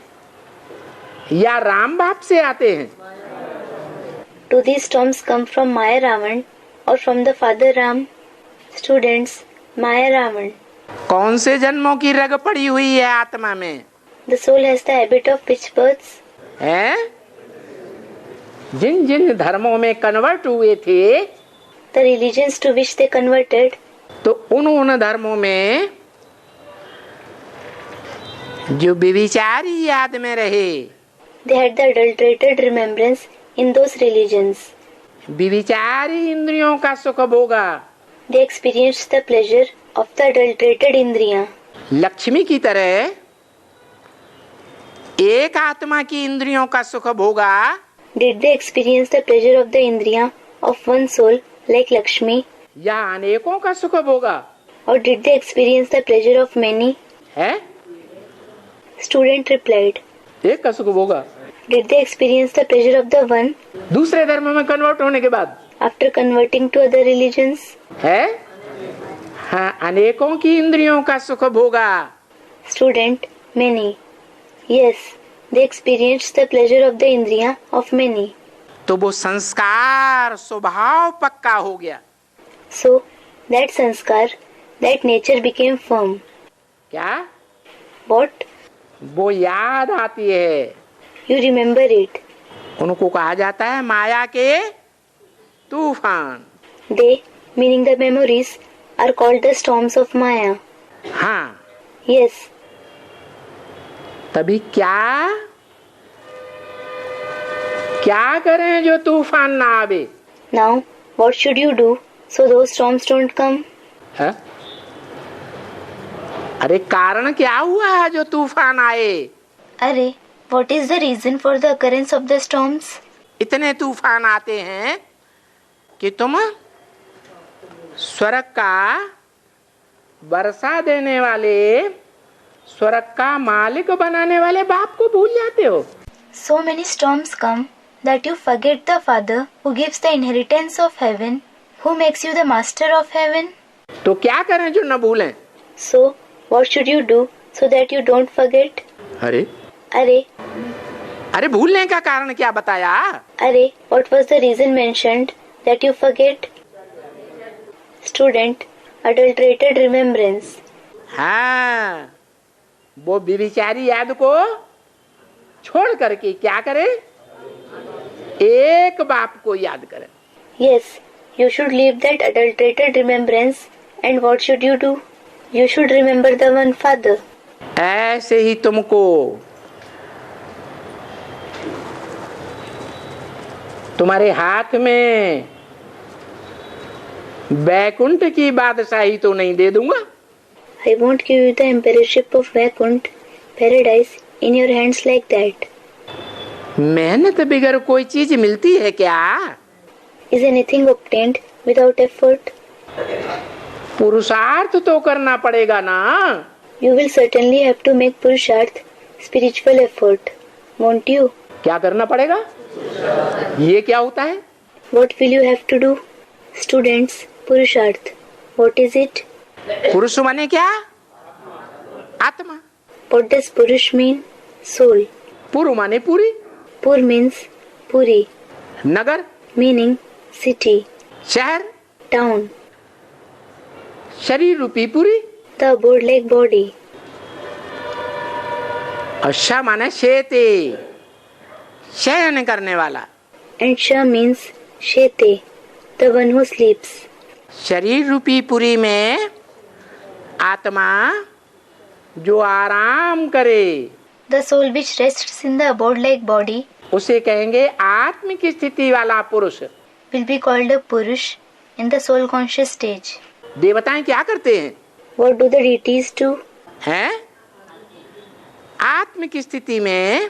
या राम बाप से आते हैं? Do these storms come from Maya Ravan or from the father Ram? Students, Maya Ravan. कौन से जन्मों की रग पड़ी हुई है आत्मा में? The soul has the habit of which births? हैं? जिन जिन धर्मों में कन्वर्ट हुए थे, The religions to which they converted, तो उन धर्मों में जो व्यभिचारी याद में रहे, they had the adulterated remembrance in those religions. व्यभिचारी इंद्रियों का सुख भोगा। They experienced the pleasure of the adulterated Indriya. Lakshmi की तरह एक आत्मा की इंद्रियों का सुख भोगा। Did they experience the pleasure of the Indriya of one soul like Lakshmi? या अनेकों का सुख भोगा? Or did they experience the pleasure of many? है? Student replied, एक का सुख भोगा। did they experience the pleasure of the one? दूसरे धर्म में कन्वर्ट होने के बाद after converting to other religions? है हाँ, अनेकों की इंद्रियों का सुख भोगा। Student, many. Yes, they experienced the pleasure of the indriya of many. तो वो संस्कार स्वभाव पक्का हो गया। So, that sanskar, that nature became firm. क्या? What? वो याद आती है। You remember it. उनको कहा जाता है माया के तूफान। They, meaning the memories, are called the storms of Maya. हाँ, Yes. तभी क्या क्या करें जो तूफान ना आवे? Now, what should you do so those storms don't come? है? अरे कारण क्या हुआ जो तूफान आए? Arey, what is the reason for the occurrence of the storms? इतने तूफान आते हैं कि तुम स्वर्ग का वर्षा देने वाले, स्वर्ग का मालिक बनाने वाले बाप को भूल जाते हो। So many storms come that you forget the Father who gives the inheritance of heaven, who makes you the master of heaven. तो क्या करें जो न भूलें? So, what should you do so that you don't forget? अरे Arey, अरे भूलने का कारण क्या बताया? Arey, what was the reason mentioned that you forget? Student, adulterated remembrance. हाँ, वो व्यभिचारी याद को छोड़ करके क्या करे? एक बाप को याद करे। Yes, you should leave that adulterated remembrance, and what should you do? You should remember the one Father. ऐसे ही तुमको तुम्हारे हाथ में वैकुंठ की बादशाही तो नहीं दे दूंगा। I won't give you the emperorship of Vaikunt, paradise, in your hands like that. मेहनत बगैर कोई चीज मिलती है क्या? Is anything obtained without effort? पुरुषार्थ तो करना पड़ेगा ना। You will certainly have to make purusharth, spiritual effort, won't you? क्या करना पड़ेगा? ये क्या होता है? What will you have to do? Students, purusharth. What is it? पुरुष माने क्या? आत्मा। What does purush mean? Soul. पुरु माने पूरी। Pur means puri, नगर meaning city, शहर, town, शरीर रूपी पूरी। the abode-like body. अच्छा माने शेते, शयन करने वाला। And Sha means Shete, the one who sleeps. शरीर रूपी पुरी में आत्मा जो आराम करे The soul which rests in the abode-like body उसे कहेंगे आत्मिक स्थिति वाला पुरुष। will be called a Purush in the soul conscious stage. देवताएं क्या करते हैं? What do the deities do? हैं? आत्मिक स्थिति में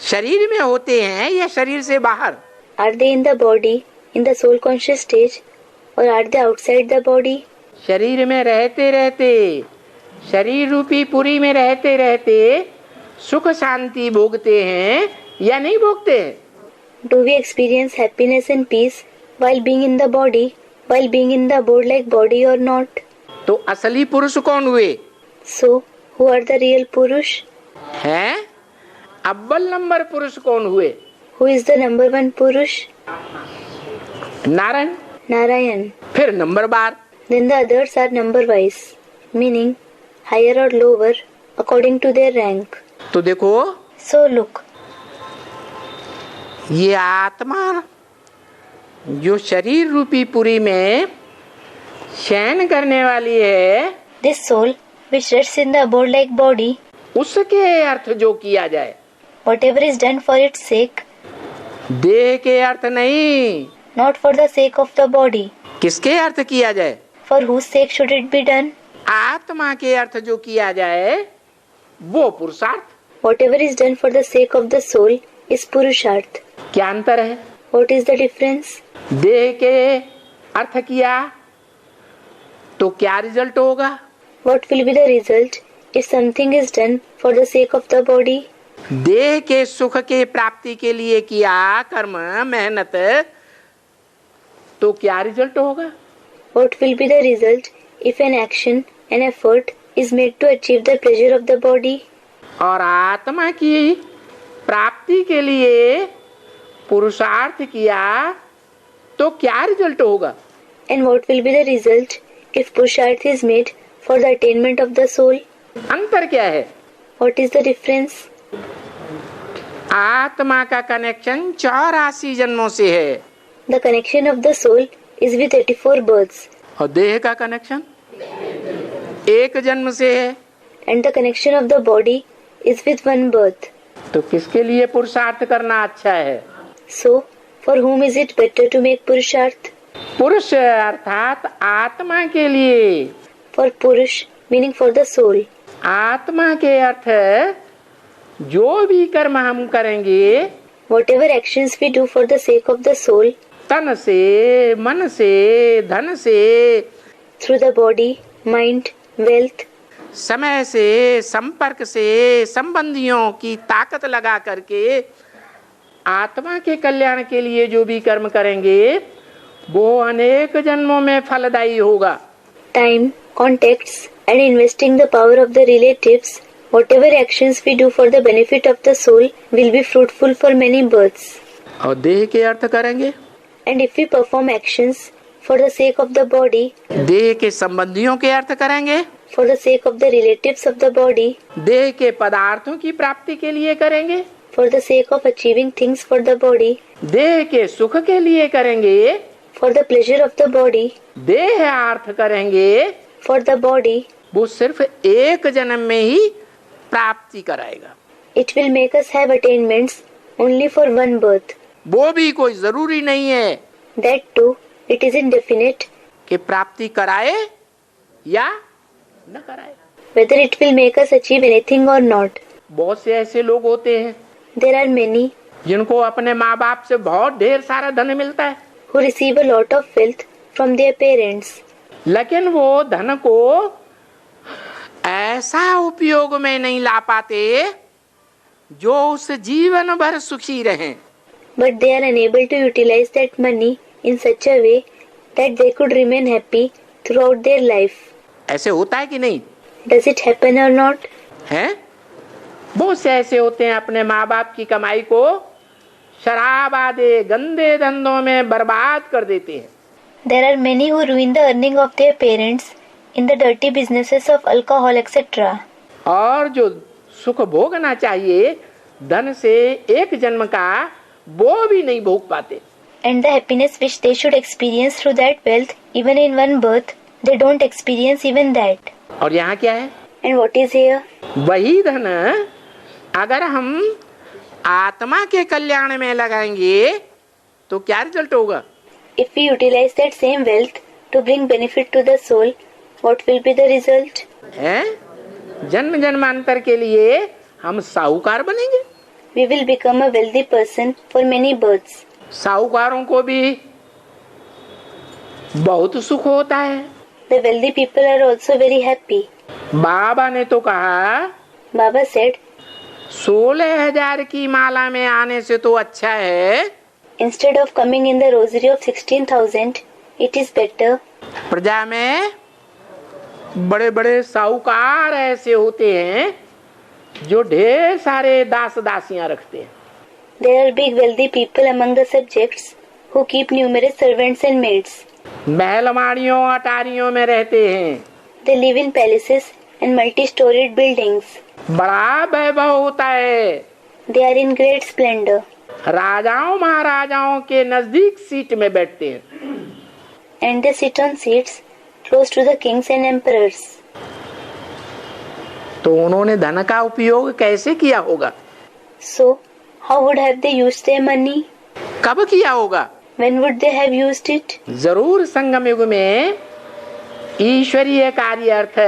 शरीर में होते हैं या शरीर से बाहर? Are they in the body, in the soul conscious stage, or are they outside the body? शरीर में रहते रहते, शरीर रूपी पुरी में रहते रहते सुख शांति भोगते हैं या नहीं भोगते हैं? Do we experience happiness and peace while being in the body, while being in the abode-like body or not? तो असली पुरुष कौन हुए? So, who are the real Purush? हैं? अव्वल नंबर पुरुष कौन हुए? Who is the number one Purush? Narayan. Narayan. फिर number bar. Then the others are number-wise, meaning higher or lower according to their rank. तो देखो So look, ये आत्मा जो शरीर रूपी पुरी में शयन करने वाली है, this soul which rests in the abode-like body, उसके अर्थ जो किया जाए, whatever is done for its sake, देह के अर्थ नहीं, not for the sake of the body. किसके अर्थ किया जाए? For whose sake should it be done? आत्मा के अर्थ जो किया जाए वो पुरुषार्थ। Whatever is done for the sake of the soul is Purusharth. क्या अंतर है? What is the difference? देह के अर्थ किया तो क्या रिजल्ट होगा? What will be the result if something is done for the sake of the body? देह के सुख के प्राप्ति के लिए किया कर्म मेहनत तो क्या रिजल्ट होगा? What will be the result if an action, an effort is made to achieve the pleasure of the body? और आत्मा की प्राप्ति के लिए पुरुषार्थ किया तो क्या रिजल्ट होगा? And what will be the result if Purusharth is made for the attainment of the soul? अंतर क्या है? What is the difference? आत्मा का कनेक्शन 84 जन्मों से है The connection of the soul is with 84 births, और देह का कनेक्शन एक जन्म से है। and the connection of the body is with one birth. तो किसके लिए पुरुषार्थ करना अच्छा है? So, for whom is it better to make Purusharth? पुरुष अर्थात आत्मा के लिए। For Purush, meaning for the soul. आत्मा के अर्थ जो भी कर्म हम करेंगे, Whatever actions we do for the sake of the soul, तन से, मन से, धन से, through the body, mind, wealth, समय से, संपर्क से, संबंधियों की ताकत लगा करके आत्मा के कल्याण के लिए जो भी कर्म करेंगे वो अनेक जन्मों में फलदायी होगा। time, contacts, and investing the power of the relatives, whatever actions we do for the benefit of the soul will be fruitful for many births. और देह के अर्थ करेंगे, And if we perform actions for the sake of the body, देह के संबंधियों के अर्थ करेंगे, for the sake of the relatives of the body, देह के पदार्थों की प्राप्ति के लिए करेंगे, for the sake of achieving things for the body, देह के सुख के लिए करेंगे, for the pleasure of the body, देह अर्थ करेंगे, for the body, वो सिर्फ एक जन्म में ही प्राप्ति कराएगा। it will make us have attainments only for one birth. वो भी कोई जरूरी नहीं है That too, it is indefinite कि प्राप्ति कराए या न कराए। whether it will make us achieve anything or not. बहुत से ऐसे लोग होते हैं There are many जिनको अपने माँ बाप से बहुत ढेर सारा धन मिलता है, who receive a lot of wealth from their parents, लेकिन वो धन को ऐसा उपयोग में नहीं ला पाते जो उस जीवन भर सुखी रहें। but they are unable to utilize that money in such a way that they could remain happy throughout their life. ऐसे होता है कि नहीं? Does it happen or not? हैं? बहुत से ऐसे होते हैं अपने माँ बाप की कमाई को शराब आदि गंदे धंधों में बर्बाद कर देते हैं। There are many who ruin the earning of their parents in the dirty businesses of alcohol, etc. और जो सुख भोगना चाहिए धन से एक जन्म का, वो भी नहीं भोग पाते। And the happiness which they should experience through that wealth, even in one birth, they don't experience even that. और यहाँ क्या है? And what is here? वही धन अगर हम आत्मा के कल्याण में लगाएंगे तो क्या रिजल्ट होगा? If we utilize that same wealth to bring benefit to the soul, what will be the result? हैं? जन्म जन्मांतर के लिए हम साहूकार बनेंगे। We will become a wealthy person for many births. साहूकारों को भी बहुत सुख होता है। The wealthy people are also very happy. बाबा ने तो कहा Baba said, 16,000 की माला में आने से तो अच्छा है instead of coming in the rosary of 16,000, it is better. प्रजा में बड़े बड़े साहूकार ऐसे होते हैं जो ढेर सारे दास दासियां रखते हैं। There are big wealthy people among the subjects who keep numerous servants and maids. महलमाड़ियों अटारियों में रहते हैं। They live in palaces and multi-storied buildings. बड़ा वैभव होता है। They are in great splendor. राजाओं महाराजाओं के नजदीक सीट में बैठते हैं। And they sit on seats close to the kings and emperors. तो उन्होंने धन का उपयोग कैसे किया होगा? So, how would have they used their money? कब किया होगा? When would they have used it? जरूर संगम युग में ईश्वरीय कार्य अर्थ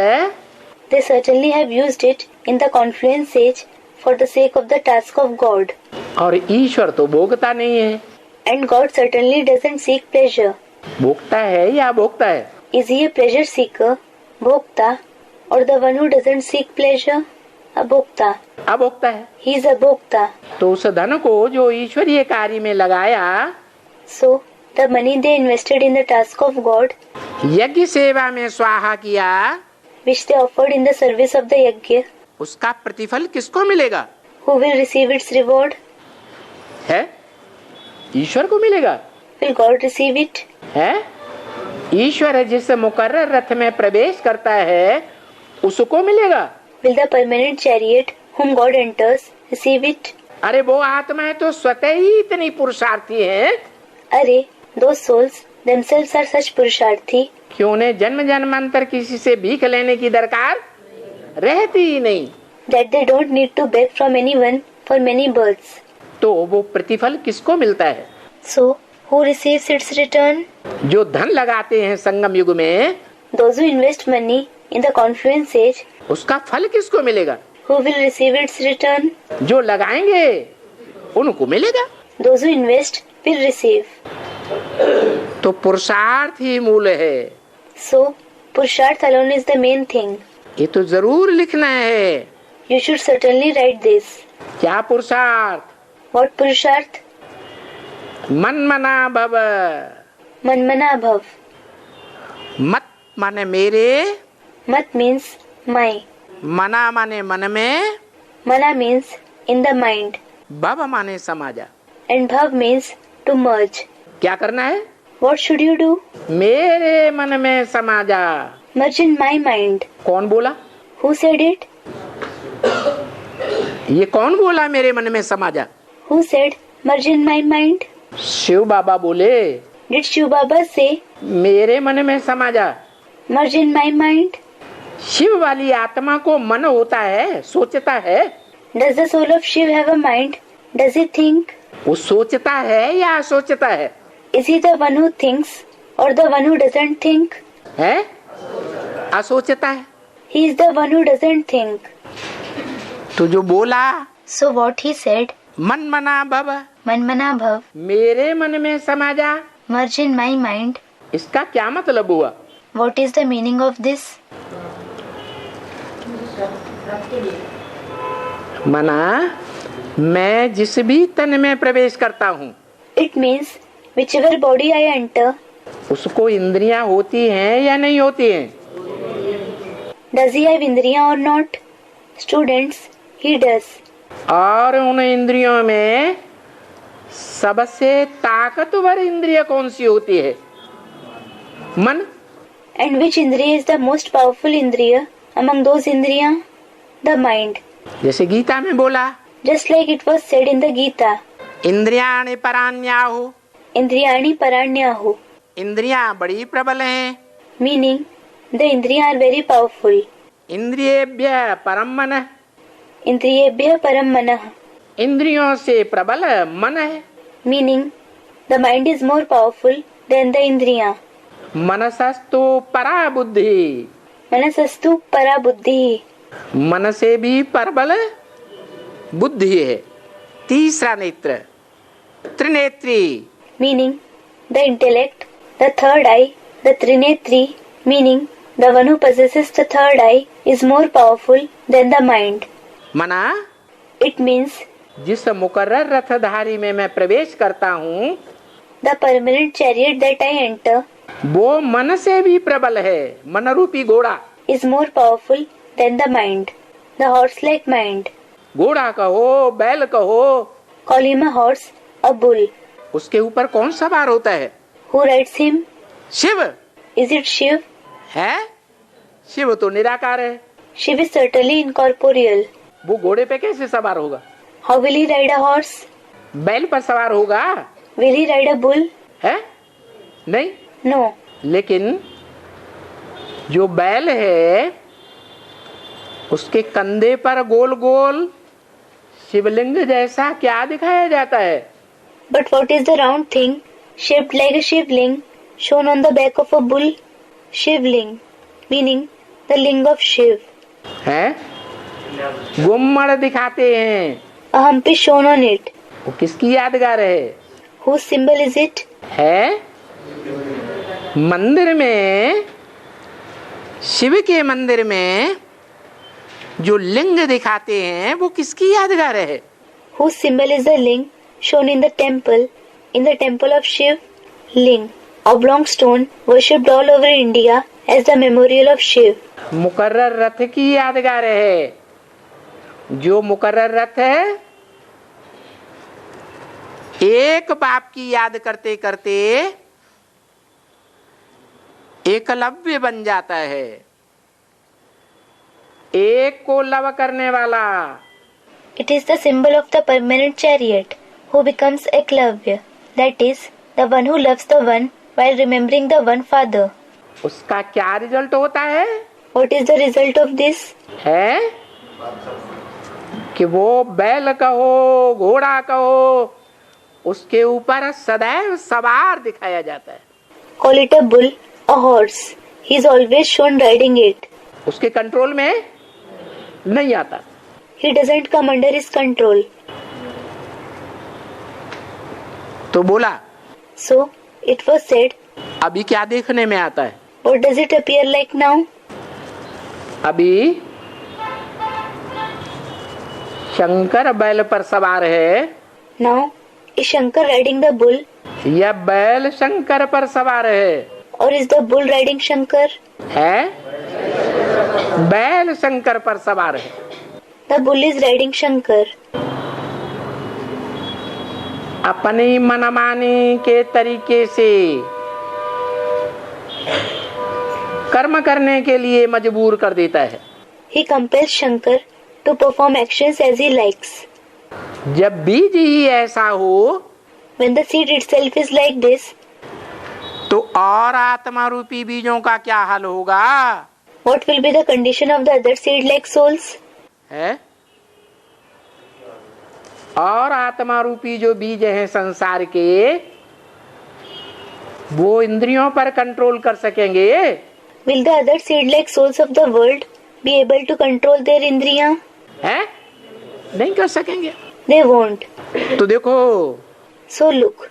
They certainly have used it in the confluence age for the sake of the task of God. और ईश्वर तो भोगता नहीं है। And God certainly doesn't seek pleasure. भोगता है या भोगता है? Is he a pleasure seeker, Bhokta, or the one who doesn't seek pleasure, a Bhokta? अभोक्ता है। He is a Bhokta. तो उस धन को जो ईश्वरीय कार्य में लगाया So, The money they invested in the task of God, यज्ञ सेवा में स्वाहा किया, which they offered in the service of the yajna, उसका प्रतिफल किसको मिलेगा? who will receive its reward? है ईश्वर को मिलेगा। Will God receive it? है ईश्वर जिस मुकर्रर रथ में प्रवेश करता है उसको मिलेगा। Will the permanent chariot whom God enters receive it? अरे वो आत्माएं तो स्वतः ही इतनी पुरुषार्थी हैं Array, those souls themselves are such purusharthi कि उन्हें जन्म जन्मांतर किसी से भीख लेने की दरकार रहती ही नहीं, that they don't need to beg from anyone for many births. तो वो प्रतिफल किसको मिलता है? So, who receives its return? जो धन लगाते हैं संगम युग में, Those who invest money in the confluence age, उसका फल किसको मिलेगा? who will receive its return? जो लगाएंगे उनको मिलेगा। Those who invest will receive. तो पुरुषार्थ ही मूल है। So, Purusharth alone is the main thing. ये तो जरूर लिखना है। You should certainly write this. क्या पुरुषार्थ? What Purusharth? मनमना भव। Manmana Bhav. मत माने मेरे, Mat means my. मना माने मन में, Mana means in the mind. भव माने समाजा। And Bhav means to merge. क्या करना है? What should you do? मेरे मन में समाजा। Merge in my mind. कौन बोला? Who said it? ये कौन बोला मेरे मन में समाजा? Who said merge in my mind? Shiv बाबा बोले Did Shiv Baba say मेरे मन में समाजा। merge in my mind? Shiv वाली आत्मा को मन होता है, सोचता है। Does the soul of Shiv have a mind? Does he think? वो सोचता है या सोचता है? Is he the one who thinks or the one who doesn't think? है असोचता है। He is the one who doesn't think. तो जो बोला So what he said, मन मना भव, Manmana Bhav, मेरे मन में समाजा, merge in my mind. इसका क्या मतलब हुआ? What is the meaning of this? मना मैं जिस भी तन में प्रवेश करता हूँ It means whichever body I enter, उसको इंद्रियां होती हैं या नहीं होती हैं? does he have indriya or not? Students, he does. और उन इंद्रियों में सबसे ताकतवर इंद्रिय कौन सी होती है? मन। And which indriya is the most powerful indriya among those indriya? The mind. जैसे गीता में बोला Just like it was said in the Gita, इंद्रियाणि पराण्याहु, Indriyani Paranyahu, इंद्रियां बड़ी प्रबल हैं, meaning the indriya are very powerful. इंद्रियेभ्यः परम मनः, Indriyebhya Param Manah, इंद्रियों से प्रबल मन है। meaning the mind is more powerful than the indriya. मनसस्तु परा बुद्धि, Manasastu Para Buddhi, मन से भी प्रबल बुद्धि है। तीसरा नेत्र त्रिनेत्री, meaning the intellect, the third eye, the Trinetri, meaning the one who possesses the third eye is more powerful than the mind. मना It means जिस मुकर्रर रथधारी में मैं प्रवेश करता हूँ the permanent chariot that I enter वो मन से भी प्रबल है। मन रूपी घोड़ा, is more powerful than the mind, the horse-like mind. घोड़ा कहो बैल कहो, Call him a horse, a bull. उसके ऊपर कौन सवार होता है? Who rides him? Shiv Is it Shiv? है। शिव तो निराकार है, Shiv is certainly incorporeal. वो घोड़े पे कैसे सवार होगा? How will he ride a horse? बैल पर सवार होगा? Will he ride a bull? है नहीं। No. लेकिन जो बैल है उसके कंधे पर गोल गोल शिवलिंग जैसा क्या दिखाया जाता है? But what is the round thing shaped like a shivling shown on the back of a bull? Shivling, meaning the ling of Shiv. है गुम्मड़ दिखाते हैं, A hump is shown on it. वो किसकी यादगार है? Whose symbol is it? है मंदिर में, शिव के मंदिर में जो लिंग दिखाते हैं वो किसकी यादगार है? Whose symbol is the ling shown in the temple of Shiv? Ling, oblong stone worshipped all over India as the memorial of Shiv. मुकर्रर रथ की यादगार है। जो मुकर्रर रथ है, एक बाप की याद करते करते एकलव्य बन जाता है। एक को लव करने वाला। It is the symbol of the permanent chariot who becomes Eklavya, that is, the one who loves the one while remembering the one father. उसका क्या रिजल्ट होता है? What is the result of this? है कि वो बैल कहो, घोड़ा कहो, उसके ऊपर सदैव सवार दिखाया जाता है। Call it a bull, a horse. He is always shown riding it. उसके कंट्रोल में नहीं आता। He doesn't come under his control. तो बोला, So, it was said, अभी क्या देखने में आता है? what does it appear like now? अभी शंकर बैल पर सवार है। Now, is Shankar riding the bull, या बैल शंकर पर सवार है? or is the bull riding Shankar? है, बैल शंकर पर सवार है। The bull is riding Shankar. अपनी मनमानी के तरीके से कर्म करने के लिए मजबूर कर देता है। He compels Shankar to perform actions as he likes. जब बीज ही ऐसा हो, When the seed itself is like this, तो और आत्मा रूपी बीजों का क्या हाल होगा? what will be the condition of the other seed-like souls? है, और आत्मा रूपी जो बीज हैं संसार के, वो इंद्रियों पर कंट्रोल कर सकेंगे? Will the other seed-like souls of the world be able to control their indriya? है, नहीं कर सकेंगे। They won't. तो देखो, So look,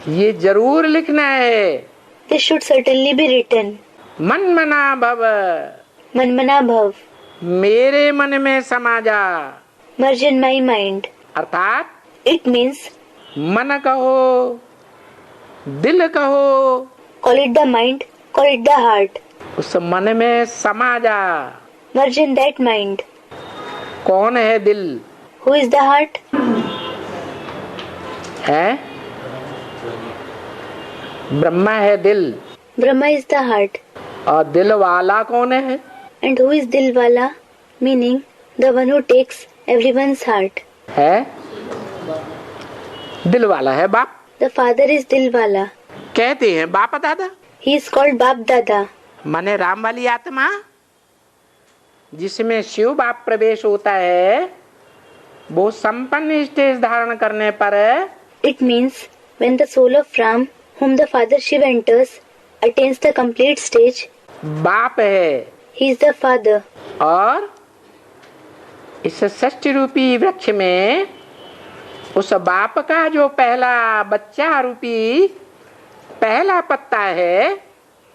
ये जरूर लिखना है। this should certainly be written. मन मना भव, Manmana bhav, मेरे मन में समा जा। merge in my mind. अर्थात It means, मन कहो, दिल कहो, call it the mind, call it the heart. उस मन में समा जा। Merge in that mind. कौन है दिल? Who is the heart? है, ब्रह्मा है दिल। Brahma is the heart. और दिल वाला कौन है? And who is Dilwala? Meaning, the one who takes everyone's heart. है, दिल वाला है बाप। The father is Dilwala. कहते हैं बाप दादा। He is called Bap Dada. माने राम वाली आत्मा, जिसमें शिव बाप प्रवेश होता है, वो संपन्न स्टेज धारण करने पर It means, when the soul of Ram, whom the father Shiv enters, attains the complete stage, बाप है। he is the father. और इस षष्ठी रूपी वृक्ष में उस बाप का जो पहला बच्चा रूपी पहला पत्ता है,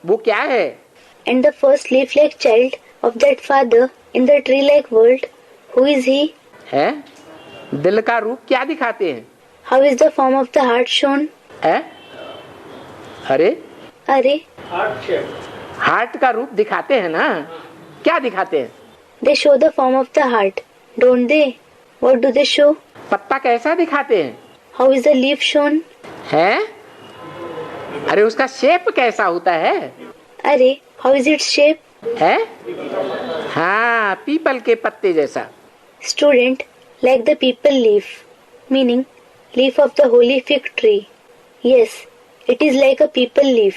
वो क्या है? And the first leaf-like child of that father in the tree-like world, who is he? है, दिल का रूप क्या दिखाते हैं? How is the form of the heart shown? है, अरे Are, हार्ट का रूप दिखाते हैं ना? क्या दिखाते हैं? they show the form of the heart, don't they? What do they show? पत्ता कैसा दिखाते हैं? How is the leaf shown? है, अरे उसका शेप कैसा होता है? Are, how is its shape? है, हाँ, पीपल के पत्ते जैसा। Student, like the people leaf, meaning leaf of the holy fig tree. Yes, it is like a people leaf.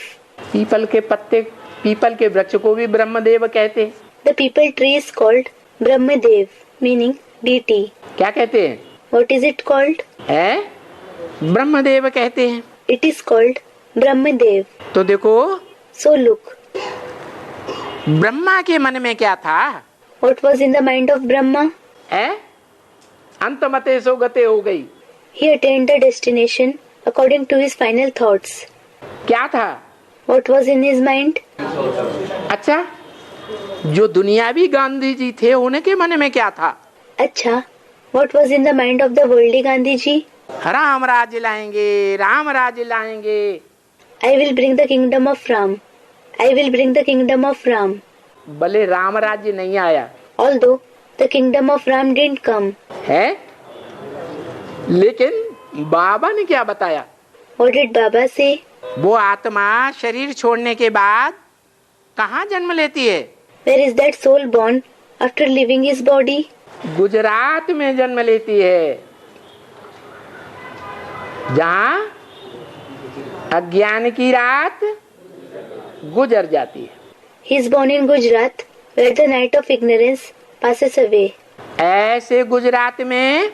People के पत्ते, पीपल के वृक्ष को भी ब्रह्मदेव कहते हैं। The people tree is called Brahmadev, meaning deity. क्या कहते हैं? What is it called? है, ब्रह्मदेव कहते हैं। It is called Brahmadev. तो देखो, So look, ब्रह्मा के मन में क्या था? what was in the mind of Brahma? है, अंतमते सो गते हो गई। He attained the destination according to his final thoughts. क्या था? What was in his mind? अच्छा, जो दुनियावी गांधी जी थे, उनके मन में क्या था? अच्छा, what was in the mind of the worldly Gandhi ji? Ram राज्य लाएंगे, राम राज्य लाएंगे। I will bring the kingdom of Ram. I will bring the kingdom of Ram. भले राम राज्य नहीं आया Although the kingdom of Ram didn't come. है, लेकिन बाबा ने क्या बताया? What did Baba say? वो आत्मा शरीर छोड़ने के बाद कहाँ जन्म लेती है? Where is that soul born after leaving his body? Gujarat में जन्म लेती है, जहाँ अज्ञान की रात गुजर जाती है। He is born in Gujarat, where the night of ignorance passes away. ऐसे गुजरात में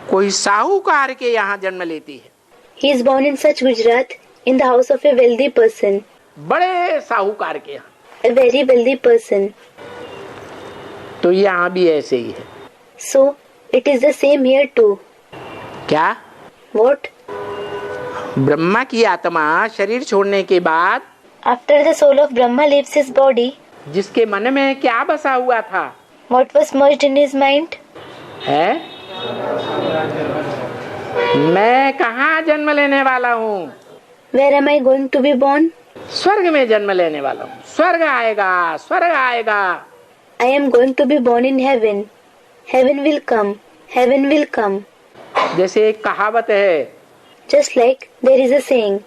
कोई साहूकार के यहाँ जन्म लेती है। He is born in such Gujarat in the house of a wealthy person, बड़े साहूकार के यहाँ। a very wealthy person. तो यहाँ भी ऐसे ही है। So it is the same here too. क्या? What? ब्रह्मा की आत्मा शरीर छोड़ने के बाद After the soul of Brahma leaves his body, जिसके मन में क्या बसा हुआ था? what was merged in his mind? है, मैं कहाँ जन्म लेने वाला हूँ? Where am I going to be born? स्वर्ग में जन्म लेने वाला हूँ। स्वर्ग आएगा, स्वर्ग आएगा। I am going to be born in heaven. Heaven will come. Heaven will come. जैसे एक कहावत है, Just like there is a saying.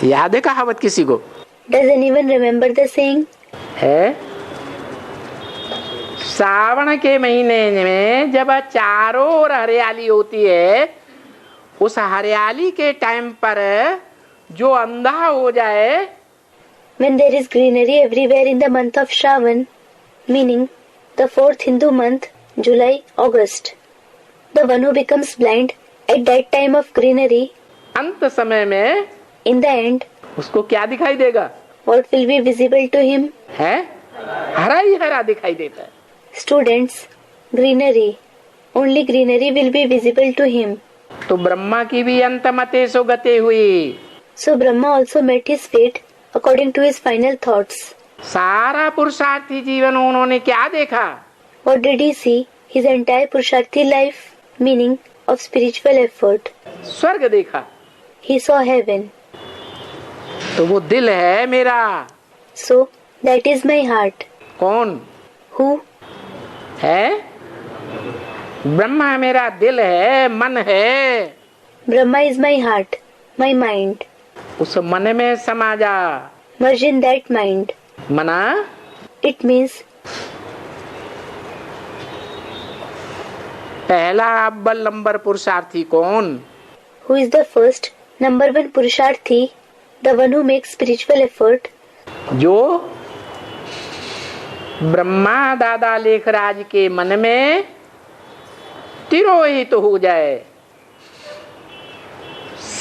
याद है कहावत किसी को? Does anyone remember the saying? है, सावन के महीने में जब चारों ओर हरियाली होती है, उस हरियाली के टाइम पर जो अंधा हो जाए, When there is greenery everywhere in the month of Shravan, meaning the fourth Hindu month, July, August, the one who becomes blind at that time of greenery, अंत समय में in the end, उसको क्या दिखाई देगा? what will be visible to him? है, हरा ही हरा दिखाई देता है। Students, greenery. Only greenery will be visible to him. तो ब्रह्मा की भी अंत मते सो गते हुई। So Brahma also met his fate according to his final thoughts. सारा पुरुषार्थी जीवन उन्होंने क्या देखा? What did he see? His entire Purusharthi life, meaning of spiritual effort. स्वर्ग देखा। He saw heaven. तो वो दिल है मेरा। So that is my heart. कौन? Who? है, ब्रह्मा मेरा दिल है, मन है। Brahma is my heart, my mind. उस मन में समा जा। Merge in that mind. मना It means पहला अव्वल नंबर पुरुषार्थी कौन? who is the first, number one Purusharthi, the one who makes spiritual effort, जो ब्रह्मा दादा लेखराज के मन में तिरोहित हो जाए,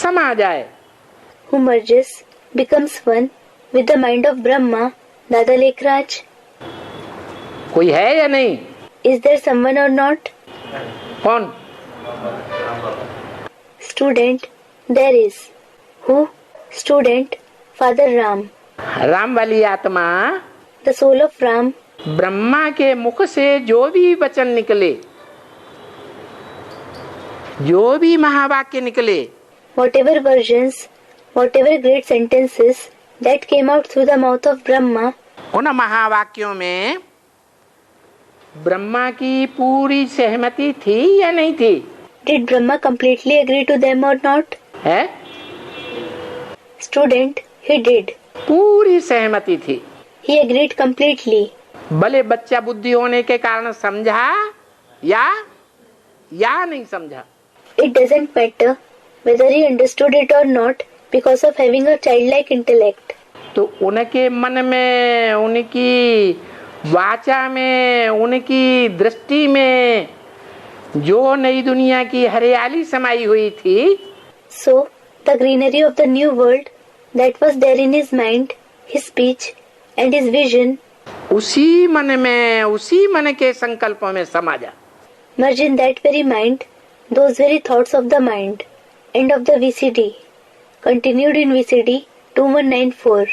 समा जाए। who merges, becomes one with the mind of Brahma, Dada Lekhraj. कोई है या नहीं? Is there someone or not? कौन? Student, there is. Who? Student, Father Ram. Ram वाली आत्मा The soul of Ram, Brahma के मुख से जो भी वचन निकले, जो भी महावाक्य निकले, whatever versions, whatever great sentences that came out through the mouth of Brahma, उन महावाक्यों में ब्रह्मा की पूरी सहमति थी या नहीं थी? did Brahma completely agree to them or not? है, Student, he did. पूरी सहमति थी। He agreed completely. भले बच्चा बुद्धि होने के कारण समझा या नहीं समझा। It doesn't matter whether he understood it or not because of having a childlike intellect. तो उनके मन में, उनकी वाचा में, उनकी दृष्टि में जो नई दुनिया की हरियाली समाई हुई थी, So, the greenery of the new world that was there in his mind, his speech and his vision, उसी मन में, उसी मन के संकल्पों में समा जा। merge in that very mind, those very thoughts of the mind. End of the VCD. Continued in VCD 2194.